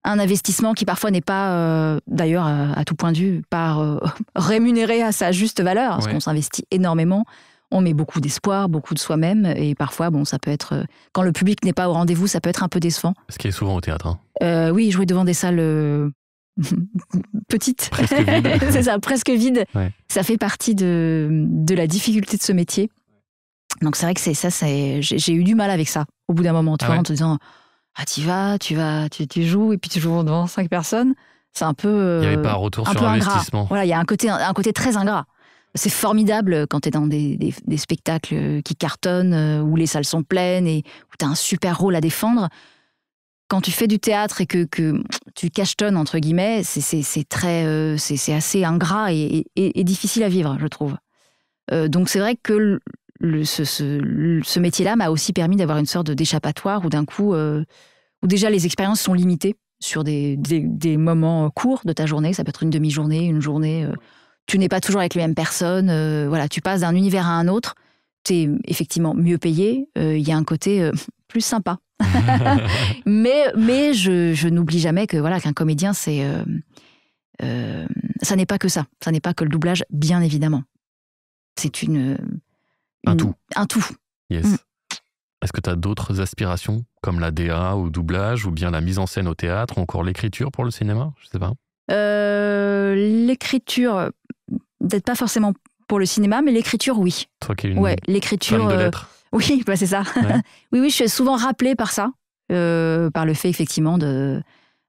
un investissement qui parfois n'est pas, d'ailleurs à tout point de vue, pas rémunéré à sa juste valeur, parce qu'on s'investit énormément. On met beaucoup d'espoir, beaucoup de soi-même, et parfois, bon, ça peut être... Quand le public n'est pas au rendez-vous, ça peut être un peu décevant. Ce qui est souvent au théâtre. Hein. Oui, jouer devant des salles petites. Presque vides. C'est ça, presque vides. Ouais. Ça fait partie de la difficulté de ce métier. Donc c'est vrai que j'ai eu du mal avec ça, au bout d'un moment, tu vois, en te disant, tu joues, et puis tu joues devant 5 personnes. C'est un peu... Il n'y avait pas un retour sur investissement. Voilà, il y a un côté très ingrat. C'est formidable quand tu es dans des spectacles qui cartonnent, où les salles sont pleines et où tu as un super rôle à défendre. Quand tu fais du théâtre et que tu cachetonnes, entre guillemets, c'est assez ingrat et difficile à vivre, je trouve. Donc c'est vrai que ce métier-là m'a aussi permis d'avoir une sorte d'échappatoire où d'un coup, où déjà les expériences sont limitées sur des moments courts de ta journée. Ça peut être une demi-journée, une journée... Tu n'es pas toujours avec les mêmes personnes. Voilà, tu passes d'un univers à un autre. Tu es effectivement mieux payé. Il y a un côté plus sympa. mais je n'oublie jamais que voilà, qu'un comédien, ça n'est pas que ça. Ça n'est pas que le doublage, bien évidemment. C'est un tout. Un tout. Yes. Est-ce que tu as d'autres aspirations, comme la DA ou doublage, ou bien la mise en scène au théâtre, ou encore l'écriture pour le cinéma? Je sais pas. L'écriture, peut-être pas forcément pour le cinéma, mais l'écriture, oui. Toi qui es une l'écriture, femme de lettres. Oui, bah c'est ça. Ouais. oui, je suis souvent rappelée par ça, par le fait effectivement de...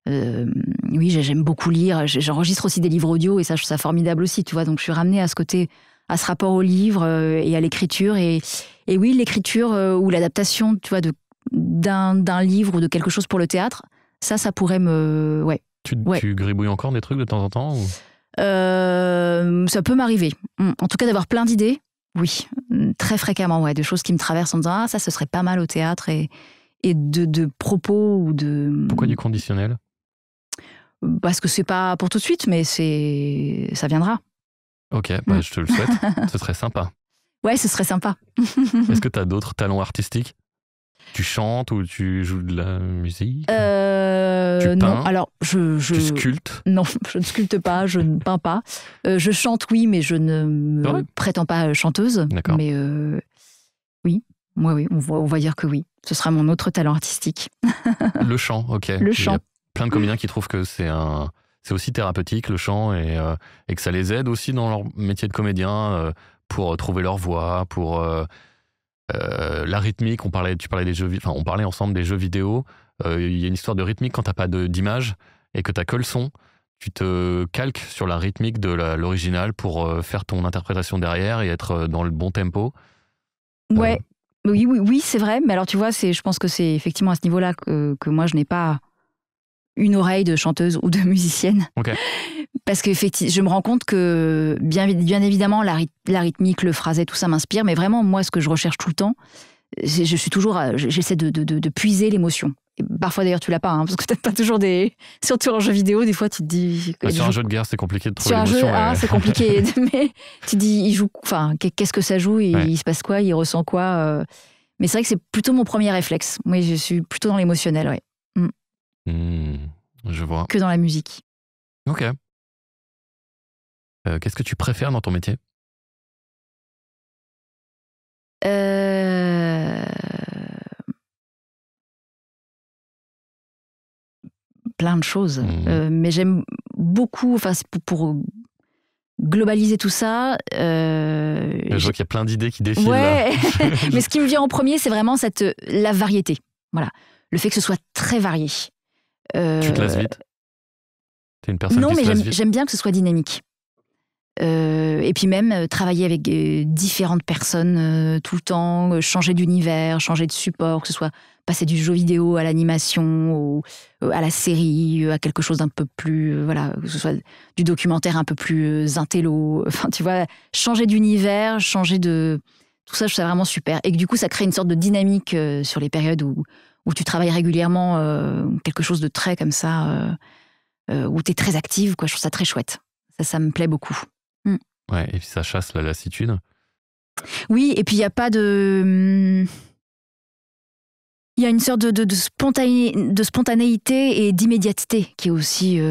oui, j'aime beaucoup lire. J'enregistre aussi des livres audio et ça, je trouve ça formidable aussi, tu vois. Donc je suis ramenée à ce côté, à ce rapport au livre et à l'écriture. Et oui, l'écriture ou l'adaptation, tu vois, d'un livre ou de quelque chose pour le théâtre, ça pourrait me... Ouais. Tu gribouilles encore des trucs de temps en temps ou... Ça peut m'arriver. En tout cas, d'avoir plein d'idées, oui. Très fréquemment, ouais. De choses qui me traversent en me disant « Ah, ça, ce serait pas mal au théâtre » et de propos ou de... Pourquoi du conditionnel? Parce que c'est pas pour tout de suite, mais ça viendra. Ok, je te le souhaite. Ce serait sympa. Ouais, ce serait sympa. Est-ce que tu as d'autres talents artistiques? Tu chantes ou tu joues de la musique? Tu peins? Non, alors tu sculptes? Non, je ne sculpte pas, je ne peins pas. Je chante, oui, mais je ne me prétends pas chanteuse. D'accord. Mais oui, on va dire que oui. Ce sera mon autre talent artistique. Le chant, ok. Le chant. Il y a plein de comédiens qui trouvent que c'est aussi thérapeutique, le chant, et que ça les aide aussi dans leur métier de comédien pour trouver leur voix, pour... la rythmique, on parlait ensemble des jeux vidéo. Il y a une histoire de rythmique quand t'as pas d'image et que t'as que le son. Tu te calques sur la rythmique de l'original pour faire ton interprétation derrière et être dans le bon tempo. Ouais, oui, c'est vrai. Mais alors tu vois, je pense que c'est effectivement à ce niveau-là que moi je n'ai pas une oreille de chanteuse ou de musicienne. Ok. Parce que je me rends compte que, bien évidemment, la rythmique, le phrasé, tout ça m'inspire, mais vraiment, moi, ce que je recherche tout le temps, j'essaie de puiser l'émotion. Et parfois, d'ailleurs, tu l'as pas, parce que t'as pas toujours surtout en jeu vidéo, des fois, tu te dis... sur un jeu de guerre, c'est compliqué de trouver l'émotion. C'est compliqué, mais tu te dis, qu'est-ce que ça joue, il se passe quoi, il ressent quoi. Mais c'est vrai que c'est plutôt mon premier réflexe. Moi, je suis plutôt dans l'émotionnel, ouais. Je vois. Que dans la musique. Ok. Qu'est-ce que tu préfères dans ton métier? Plein de choses. Mais j'aime beaucoup, pour globaliser tout ça... je vois qu'il y a plein d'idées qui défilent. Ouais, là. Mais ce qui me vient en premier, c'est vraiment la variété. Voilà. Le fait que ce soit très varié. Tu te lasses vite? T'es une personne qui se lasse vite? Non, mais j'aime bien que ce soit dynamique. Et puis même travailler avec différentes personnes tout le temps, changer d'univers, changer de support, que ce soit passer du jeu vidéo à l'animation, à la série, à quelque chose d'un peu plus, voilà, que ce soit du documentaire un peu plus intello. Enfin, tu vois, changer d'univers, changer de... Tout ça, je trouve ça vraiment super. Et que du coup, ça crée une sorte de dynamique sur les périodes où tu travailles régulièrement quelque chose de très comme ça, où tu es très active, quoi. Je trouve ça très chouette. Ça me plaît beaucoup. Ouais, et puis ça chasse la lassitude. Oui, et puis il n'y a pas de... Il y a une sorte de spontanéité et d'immédiateté qui est aussi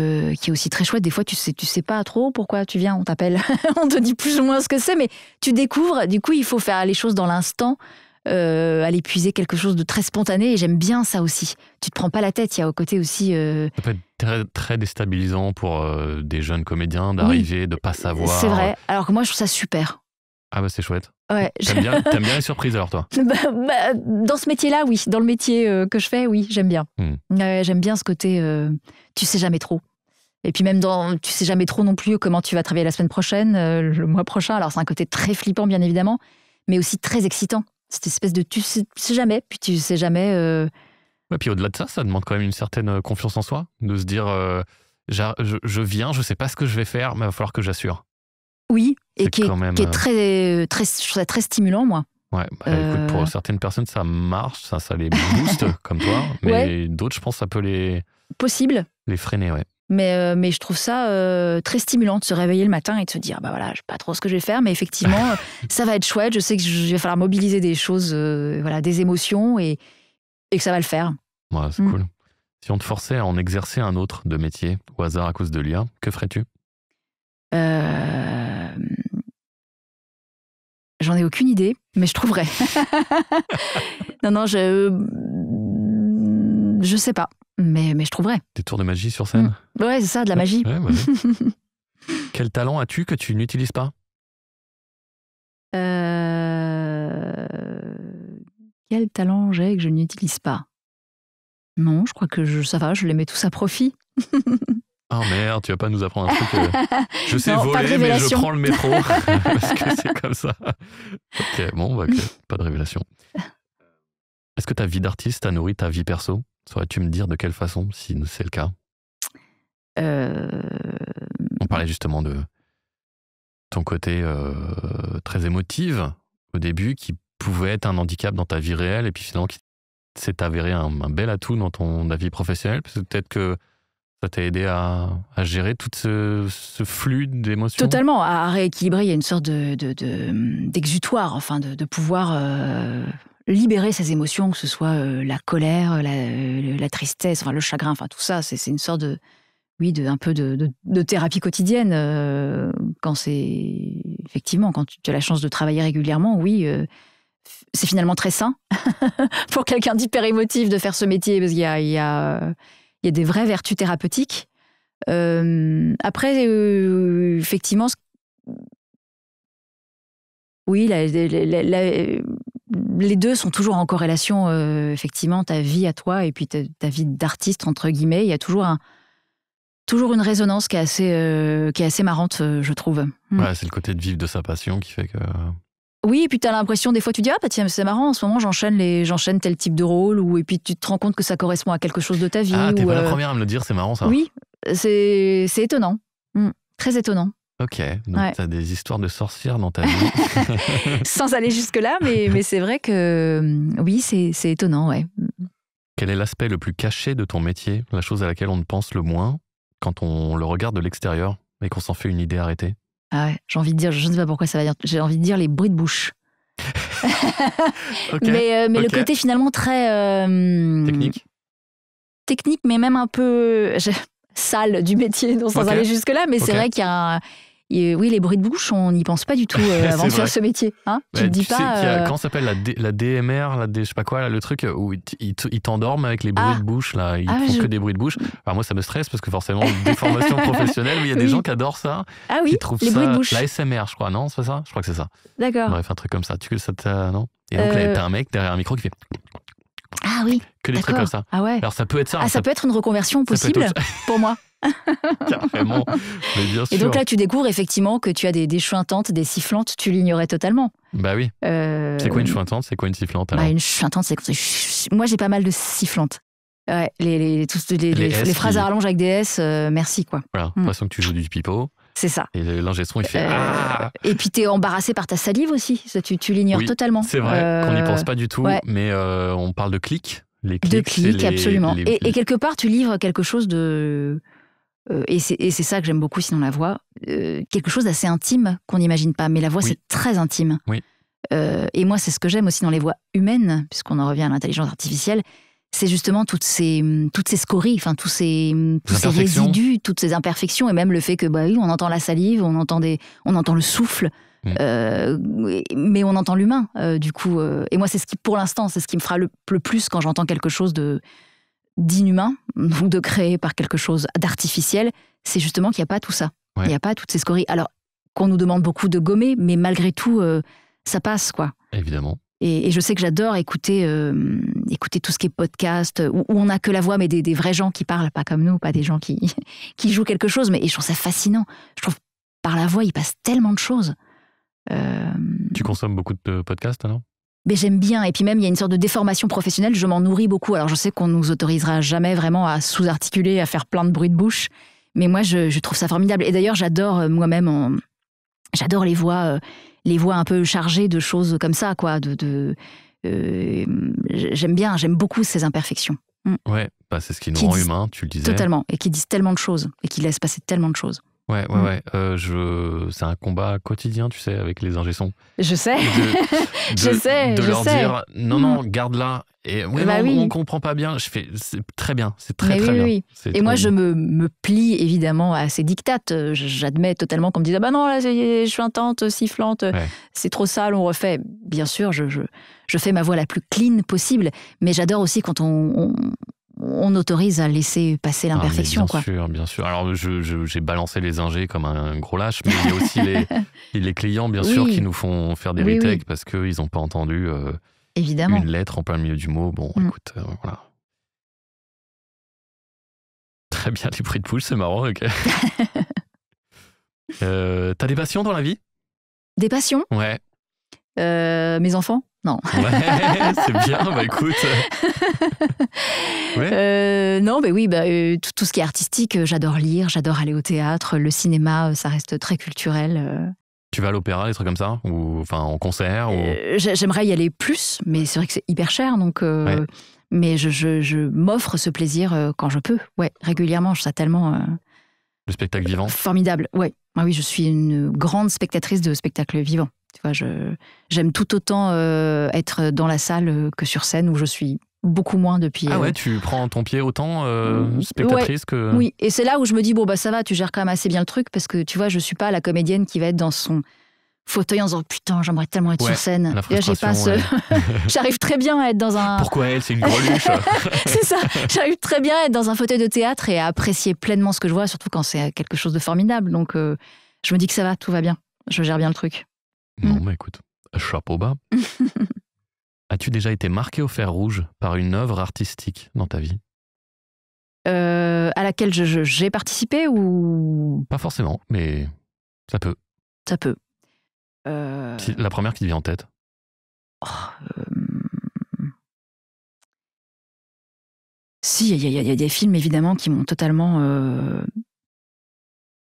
très chouette. Des fois, tu sais pas trop pourquoi tu viens, on t'appelle, on te dit plus ou moins ce que c'est, mais tu découvres. Du coup, il faut faire les choses dans l'instant, aller puiser quelque chose de très spontané. Et j'aime bien ça aussi. Tu te prends pas la tête. Il y a au côté aussi. Ça peut être très, très déstabilisant pour des jeunes comédiens d'arriver, de pas savoir. C'est vrai. Alors que moi, je trouve ça super. Ah bah c'est chouette. Ouais. T'aimes bien les surprises alors toi? Dans ce métier-là, oui. Dans le métier que je fais, oui, j'aime bien. J'aime bien ce côté, tu sais jamais trop. Et puis même tu sais jamais trop non plus comment tu vas travailler la semaine prochaine, le mois prochain. Alors c'est un côté très flippant bien évidemment, mais aussi très excitant. Cette espèce de tu sais jamais, puis tu sais jamais. Ouais, puis au-delà de ça, ça demande quand même une certaine confiance en soi, de se dire je viens, je sais pas ce que je vais faire, mais il va falloir que j'assure. Oui, et qui est très, très, je trouve ça très stimulant, moi. Ouais, écoute, pour certaines personnes, ça marche, ça les booste, comme toi, mais d'autres, je pense, ça peut les freiner, ouais. Mais je trouve ça très stimulant de se réveiller le matin et de se dire, bah voilà, je sais pas trop ce que je vais faire, mais effectivement, ça va être chouette, je sais que je vais falloir mobiliser des choses, voilà, des émotions, et que ça va le faire. Ouais, c'est cool. Si on te forçait à en exercer un autre de métier, au hasard à cause de l'IA, que ferais-tu? J'en ai aucune idée, mais je trouverais. Non, je sais pas, mais je trouverais. Des tours de magie sur scène? Ouais, c'est ça, de la magie. Ouais. Quel talent as-tu que tu n'utilises pas? Quel talent j'ai que je n'utilise pas? Non, je crois que ça va, je les mets tous à profit. Oh merde, tu vas pas nous apprendre un truc. Je sais voler, mais je prends le métro. Parce que c'est comme ça. Ok, bon, bah, pas de révélation. Est-ce que ta vie d'artiste a nourri ta vie perso? Saurais-tu me dire de quelle façon, si c'est le cas? On parlait justement de ton côté très émotive au début, qui pouvait être un handicap dans ta vie réelle, et puis finalement qui s'est avéré un bel atout dans ta vie professionnelle. Peut-être que ça t'a aidé à gérer tout ce flux d'émotions? Totalement, à rééquilibrer. Il y a une sorte d'exutoire, enfin de pouvoir libérer ses émotions, que ce soit la colère, la tristesse, enfin le chagrin, enfin tout ça. C'est une sorte un peu de thérapie quotidienne. Quand effectivement, quand tu as la chance de travailler régulièrement, c'est finalement très sain pour quelqu'un d'hyper émotif de faire ce métier, parce qu'il y a des vraies vertus thérapeutiques. Après, effectivement, les deux sont toujours en corrélation. Effectivement, ta vie à toi et puis ta vie d'artiste, entre guillemets, il y a toujours une résonance qui est assez marrante, je trouve. Ouais, c'est le côté de vivre de sa passion qui fait que... Oui, et puis tu as l'impression, des fois, tu dis, ah bah tiens, c'est marrant, en ce moment, j'enchaîne tel type de rôle, et puis tu te rends compte que ça correspond à quelque chose de ta vie. Ah, t'es pas la première à me le dire, c'est marrant ça. Oui, c'est étonnant. Très étonnant. Ok, donc t'as des histoires de sorcières dans ta vie. Sans aller jusque-là, mais c'est vrai que oui, c'est étonnant, ouais. Quel est l'aspect le plus caché de ton métier, la chose à laquelle on ne pense le moins quand on le regarde de l'extérieur et qu'on s'en fait une idée arrêtée? Ah ouais, j'ai envie de dire, je ne sais pas pourquoi ça va dire, j'ai envie de dire les bruits de bouche. Mais le côté finalement très... Technique, mais même un peu sale du métier, sans aller jusque-là, mais c'est vrai qu'il y a les bruits de bouche, on n'y pense pas du tout avant de faire ce métier. Hein, tu te dis pas... Comment s'appelle la DMR, je sais pas quoi, le truc où ils t'endorment avec les bruits de bouche, là, ils font que des bruits de bouche. Alors moi, ça me stresse parce que forcément, des formations professionnelles, mais il y a des gens qui adorent ça. Ah oui, qui trouvent les bruits de bouche. La SMR, je crois, non? C'est pas ça? Je crois que c'est ça. D'accord. Bref, un truc comme ça. Non? Et donc là, t'as un mec derrière un micro qui fait... Ah oui. Que des trucs comme ça. Ah ouais. Alors ça peut être ça. Ah, ça peut être une reconversion possible pour moi. Carrément. Mais bien sûr. Et donc là, tu découvres effectivement que tu as des chointantes, des sifflantes, tu l'ignorais totalement. Bah oui. C'est quoi une chointante? C'est quoi une sifflante alors? Une chointante, moi j'ai pas mal de sifflantes. Ouais, les phrases à rallonge avec des S, merci quoi. Voilà, l'impression que tu joues du pipeau. C'est ça. Et l'ingé son, il fait ah. Et puis t'es embarrassé par ta salive aussi, ça, tu l'ignores totalement. C'est vrai qu'on n'y pense pas du tout, mais on parle de clics. Les clics, de clics, absolument. Et quelque part, tu livres quelque chose de... et c'est ça que j'aime beaucoup, sinon la voix, quelque chose d'assez intime qu'on n'imagine pas. Mais la voix, c'est très intime. Oui. Et moi, c'est ce que j'aime aussi dans les voix humaines, puisqu'on en revient à l'intelligence artificielle, c'est justement toutes ces scories, enfin tous ces résidus, toutes ces imperfections, et même le fait que bah oui, on entend la salive, on entend le souffle, mais on entend l'humain du coup. Et moi, c'est ce qui, pour l'instant, c'est ce qui me fera le plus quand j'entends quelque chose d'inhumain, donc de créé par quelque chose d'artificiel, c'est justement qu'il n'y a pas tout ça. Il n'y a pas toutes ces scories. Alors qu'on nous demande beaucoup de gommer, mais malgré tout, ça passe quoi. Évidemment. Et je sais que j'adore écouter tout ce qui est podcast, où on n'a que la voix, mais des vrais gens qui parlent, pas comme nous, pas des gens qui jouent quelque chose. Et je trouve ça fascinant. Je trouve par la voix, il passe tellement de choses. Tu consommes beaucoup de podcasts, alors? Mais j'aime bien. Et puis même, il y a une sorte de déformation professionnelle. Je m'en nourris beaucoup. Alors je sais qu'on nous autorisera jamais vraiment à sous-articuler, à faire plein de bruit de bouche. Mais moi, je trouve ça formidable. Et d'ailleurs, j'adore moi-même, j'adore les voix un peu chargées de choses comme ça, quoi. J'aime beaucoup ces imperfections. Ouais, bah c'est ce qui nous rend humains, tu le disais. Totalement, et qui disent tellement de choses, et qui laissent passer tellement de choses. Ouais. C'est un combat quotidien, tu sais, avec les ingé-sons. Je sais. De leur dire, non, garde-la. Et on comprend pas bien. Je fais, c'est très bien, c'est très bien. Oui. Et moi, je me plie évidemment à ces dictates. J'admets totalement qu'on me dise, ah bah non, là, je suis intense, sifflante, c'est trop sale, on refait. Bien sûr, je fais ma voix la plus clean possible, mais j'adore aussi quand on autorise à laisser passer l'imperfection. Bien sûr. Alors, j'ai balancé les ingés comme un gros lâche, mais il y a aussi les clients, bien sûr, qui nous font faire des retakes parce qu'ils n'ont pas entendu évidemment une lettre en plein milieu du mot. Bon, écoute, voilà. Très bien, les bruits de bouche, c'est marrant, ok. T'as des passions dans la vie? Des passions? Ouais. Mes enfants? Non. Ouais, c'est bien, bah écoute. Non, mais oui, tout ce qui est artistique, j'adore lire, j'adore aller au théâtre, le cinéma, ça reste très culturel. Tu vas à l'opéra, des trucs comme ça? Ou enfin en concert ou... J'aimerais y aller plus, mais c'est vrai que c'est hyper cher, donc... Mais je m'offre ce plaisir quand je peux, régulièrement, je trouve ça tellement... Le spectacle vivant? Formidable, ouais. Ah oui, je suis une grande spectatrice de spectacles vivants. Tu vois, j'aime tout autant être dans la salle que sur scène, où je suis beaucoup moins depuis... Ah ouais, tu prends ton pied autant spectatrice que... Oui, et c'est là où je me dis, bon, bah ça va, tu gères quand même assez bien le truc, parce que tu vois, je suis pas la comédienne qui va être dans son fauteuil en disant, putain, j'aimerais tellement être sur scène. La frustration, J'arrive très bien à être dans un... Pourquoi elle, c'est une greluche? C'est ça, j'arrive très bien à être dans un fauteuil de théâtre et à apprécier pleinement ce que je vois, surtout quand c'est quelque chose de formidable. Donc je me dis que ça va, tout va bien, je gère bien le truc. Bon, bah écoute, chapeau bas. As-tu déjà été marqué au fer rouge par une œuvre artistique dans ta vie? À laquelle j'ai participé ou... Pas forcément, mais ça peut. Ça peut. La première qui te vient en tête? Si, il y a des films évidemment qui m'ont totalement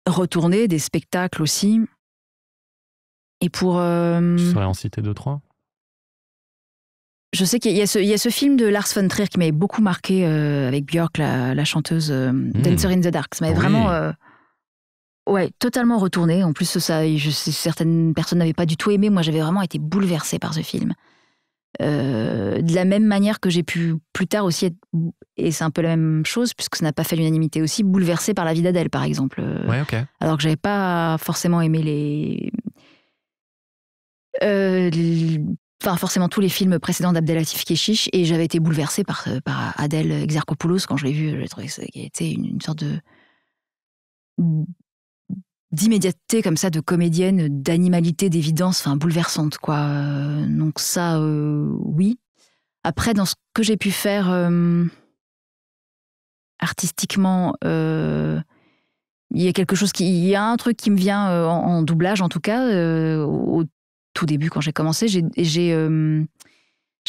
retourné, des spectacles aussi. Et pour... Tu saurais en citer 2-3? Je sais qu'il y a ce film de Lars von Trier qui m'avait beaucoup marqué avec Björk, la chanteuse Dancer in the Dark. Ça m'avait vraiment... totalement retourné. En plus, je sais, certaines personnes n'avaient pas du tout aimé. Moi, j'avais vraiment été bouleversée par ce film. De la même manière que j'ai pu plus tard aussi être, et c'est un peu la même chose puisque ça n'a pas fait l'unanimité aussi, bouleversée par la vie d'Adèle, par exemple. Alors que j'avais pas forcément aimé forcément tous les films précédents d'Abdelatif Kechiche, et j'avais été bouleversée par Adèle Exarchopoulos quand je l'ai vue. J'ai trouvé que c'était une sorte d'immédiateté comme ça, de comédienne, d'animalité, d'évidence, bouleversante, quoi. Donc ça, oui. Après, dans ce que j'ai pu faire artistiquement, il y a un truc qui me vient en doublage, en tout cas, au tout début, quand j'ai commencé. J'ai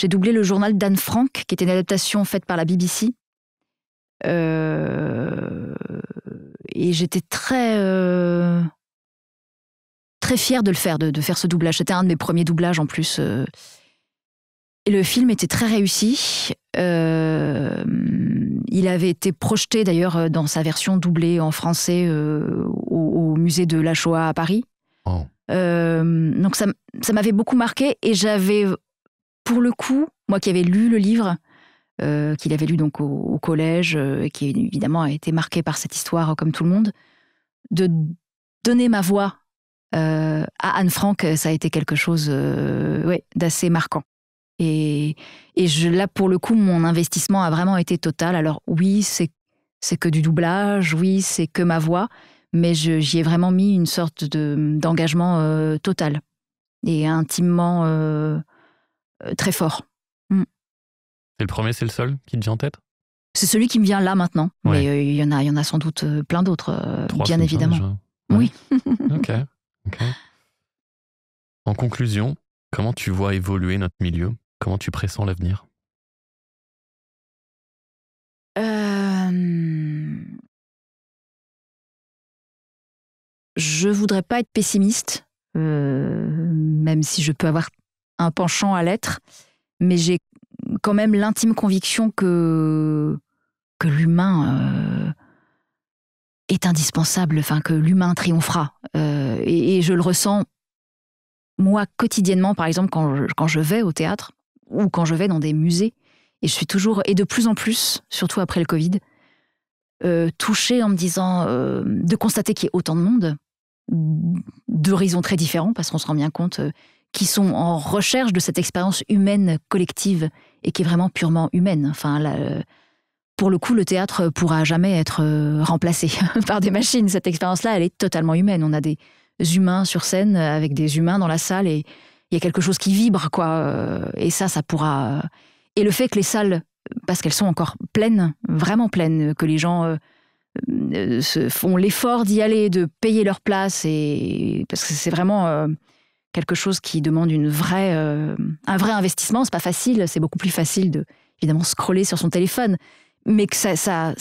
doublé le journal d'Anne Frank, qui était une adaptation faite par la BBC. Et j'étais très fière de le faire, de faire ce doublage. C'était un de mes premiers doublages, en plus. Et le film était très réussi. Il avait été projeté d'ailleurs dans sa version doublée en français au musée de la Shoah à Paris. Oh. Donc ça m'avait beaucoup marqué et j'avais, pour le coup, moi qui avais lu le livre, qu'il avait lu donc au collège, qui évidemment a été marqué par cette histoire comme tout le monde, de donner ma voix à Anne Frank, ça a été quelque chose d'assez marquant. Et là, pour le coup, mon investissement a vraiment été total. Alors oui, c'est que du doublage, oui, c'est que ma voix, mais j'y ai vraiment mis une sorte d'engagement total et intimement très fort. C'est le premier, c'est le seul qui te vient en tête? C'est celui qui me vient là maintenant, ouais. Mais il y en a sans doute plein d'autres, bien évidemment. Ouais. Oui. Ok. En conclusion, comment tu vois évoluer notre milieu? Comment tu pressens l'avenir? Je voudrais pas être pessimiste, même si je peux avoir un penchant à l'être, mais j'ai quand même l'intime conviction que l'humain est indispensable, enfin que l'humain triomphera. Et je le ressens, moi, quotidiennement, par exemple, quand je vais au théâtre ou quand je vais dans des musées, et je suis toujours, et de plus en plus, surtout après le Covid, touchée en me disant de constater qu'il y a autant de monde, d'horizons très différents, parce qu'on se rend bien compte qui sont en recherche de cette expérience humaine collective et qui est vraiment purement humaine. Enfin, là, pour le coup, le théâtre pourra jamais être remplacé par des machines. Cette expérience-là, elle est totalement humaine. On a des humains sur scène avec des humains dans la salle et il y a quelque chose qui vibre, quoi. Et ça pourra... Et le fait que les salles, parce qu'elles sont encore pleines, vraiment pleines, que les gens se font l'effort d'y aller, de payer leur place, et parce que c'est vraiment quelque chose qui demande un vrai investissement. C'est pas facile, c'est beaucoup plus facile de évidemment scroller sur son téléphone, mais que ça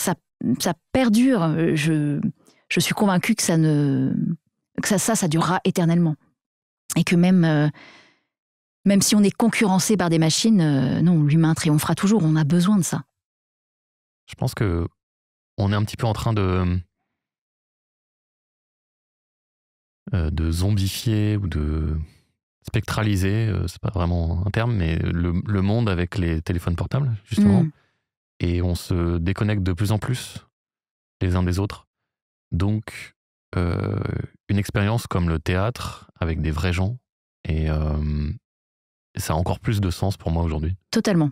perdure. Je suis convaincue que ça durera éternellement, et que même si on est concurrencé par des machines, non, l'humain triomphera toujours. On a besoin de ça. Je pense que on est un petit peu en train de zombifier ou de spectraliser, c'est pas vraiment un terme, mais le monde avec les téléphones portables, justement. Et on se déconnecte de plus en plus les uns des autres. Donc, une expérience comme le théâtre, avec des vrais gens, et ça a encore plus de sens pour moi aujourd'hui. Totalement.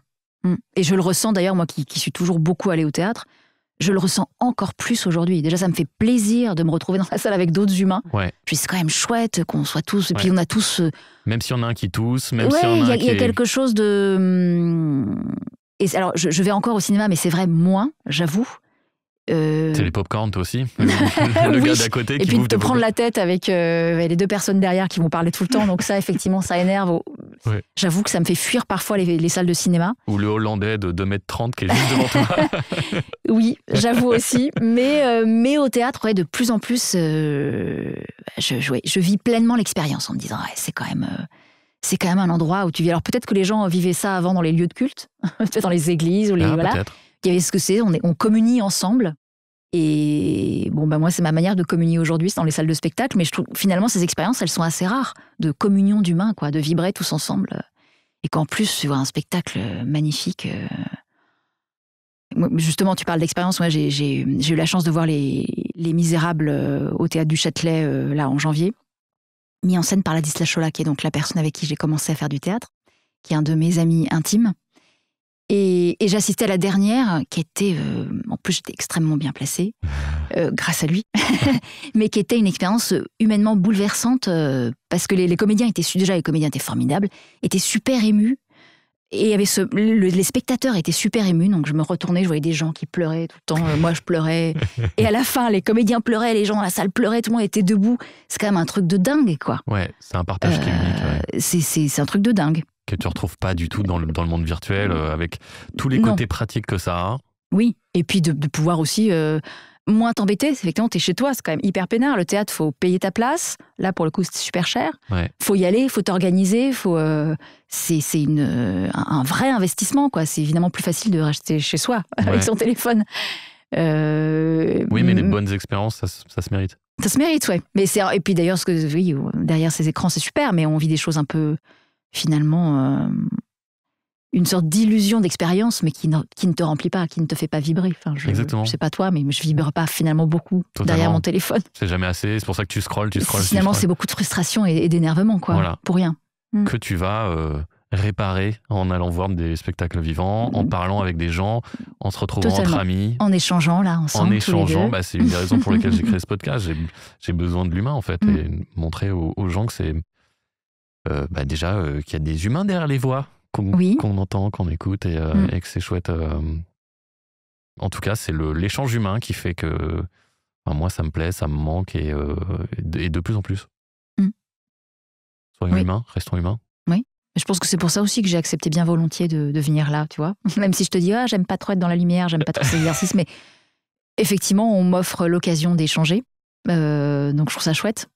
Et je le ressens d'ailleurs, moi qui suis toujours beaucoup allée au théâtre, je le ressens encore plus aujourd'hui. Déjà, ça me fait plaisir de me retrouver dans la salle avec d'autres humains. Ouais. Puis c'est quand même chouette qu'on soit tous... Et puis on a tous... Même s'il y en a un qui tousse, même s'il y en a un qui... il y a quelque chose de... Et alors, je vais encore au cinéma, mais c'est vrai, moins, j'avoue. C'est les pop-corn, toi aussi. Le gars d'à côté qui bouffe. Et puis de te prendre la tête avec les deux personnes derrière qui vont parler tout le temps. Donc ça, effectivement, ça énerve. Ouais. J'avoue que ça me fait fuir parfois les salles de cinéma. Ou le Hollandais de 2,30 m qui est juste devant toi. Oui, j'avoue aussi. Mais au théâtre, ouais, de plus en plus, je vis pleinement l'expérience en me disant, ouais, c'est quand même un endroit où tu vis. Alors peut-être que les gens vivaient ça avant dans les lieux de culte, peut-être dans les églises ou les voilà. Peut-être. Il y avait ce que c'est, on communie ensemble. Et bon, moi, c'est ma manière de communier aujourd'hui, c'est dans les salles de spectacle, mais je trouve finalement ces expériences, elles sont assez rares, de communion d'humains, quoi, de vibrer tous ensemble. Et qu'en plus, tu vois un spectacle magnifique. Justement, tu parles d'expérience. Moi, j'ai eu la chance de voir les Misérables au Théâtre du Châtelet, là, en janvier, mis en scène par Ladislas Chola, qui est donc la personne avec qui j'ai commencé à faire du théâtre, qui est un de mes amis intimes. Et j'assistais à la dernière, qui était, en plus j'étais extrêmement bien placée, grâce à lui, mais qui était une expérience humainement bouleversante, parce que les comédiens étaient, déjà les comédiens étaient formidables, étaient super émus, Et il y avait les spectateurs étaient super émus, donc je me retournais, je voyais des gens qui pleuraient tout le temps, moi je pleurais. Et à la fin, les comédiens pleuraient, les gens dans la salle pleuraient, tout le monde était debout. C'est quand même un truc de dingue, quoi. Ouais, c'est un partage qui est unique. Ouais. C'est un truc de dingue. Que tu retrouves pas du tout dans le monde virtuel, avec tous les côtés pratiques que ça a. Oui, et puis de pouvoir aussi moins t'embêter. Effectivement, t'es chez toi, c'est quand même hyper peinard. Le théâtre, faut payer ta place. Là, pour le coup, c'est super cher. Ouais. Faut y aller, faut t'organiser. C'est un vrai investissement, quoi. C'est évidemment plus facile de racheter chez soi avec son téléphone. Oui, mais les bonnes expériences, ça se mérite. Ça se mérite, ouais. Mais et puis d'ailleurs, derrière ces écrans, c'est super, mais on vit des choses un peu, finalement, une sorte d'illusion d'expérience, mais qui ne te remplit pas, qui ne te fait pas vibrer. Enfin, Exactement. Je sais pas toi, mais je vibre pas finalement beaucoup derrière mon téléphone. C'est jamais assez, c'est pour ça que tu scrolles. Finalement, c'est beaucoup de frustration et d'énervement, quoi, pour rien. Que tu vas réparer en allant voir des spectacles vivants, en parlant avec des gens, en se retrouvant entre amis. En échangeant, là, ensemble. En échangeant, c'est une des raisons pour lesquelles j'ai créé ce podcast. J'ai besoin de l'humain, en fait, et montrer aux gens que c'est déjà qu'il y a des humains derrière les voix qu'on entend, qu'on écoute, et que c'est chouette. En tout cas, c'est l'échange humain qui fait que moi, ça me plaît, ça me manque, et de plus en plus. Soyons humains, restons humains. Oui. Je pense que c'est pour ça aussi que j'ai accepté bien volontiers de venir là, tu vois. Même si je te dis, j'aime pas trop être dans la lumière, j'aime pas trop ces exercices, mais effectivement, on m'offre l'occasion d'échanger. Donc, je trouve ça chouette.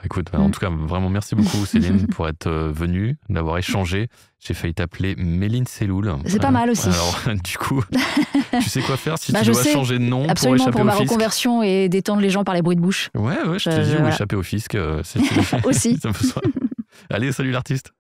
Écoute, en tout cas, vraiment merci beaucoup Céline pour être venue, d'avoir échangé. J'ai failli t'appeler Méline Selloul. C'est pas mal aussi. Alors, du coup, tu sais quoi faire si tu dois changer de nom pour échapper pour ma au fisc. reconversion et détendre les gens par les bruits de bouche. Ouais, je te dis, ou échapper au fisc. Aussi. Allez, salut l'artiste.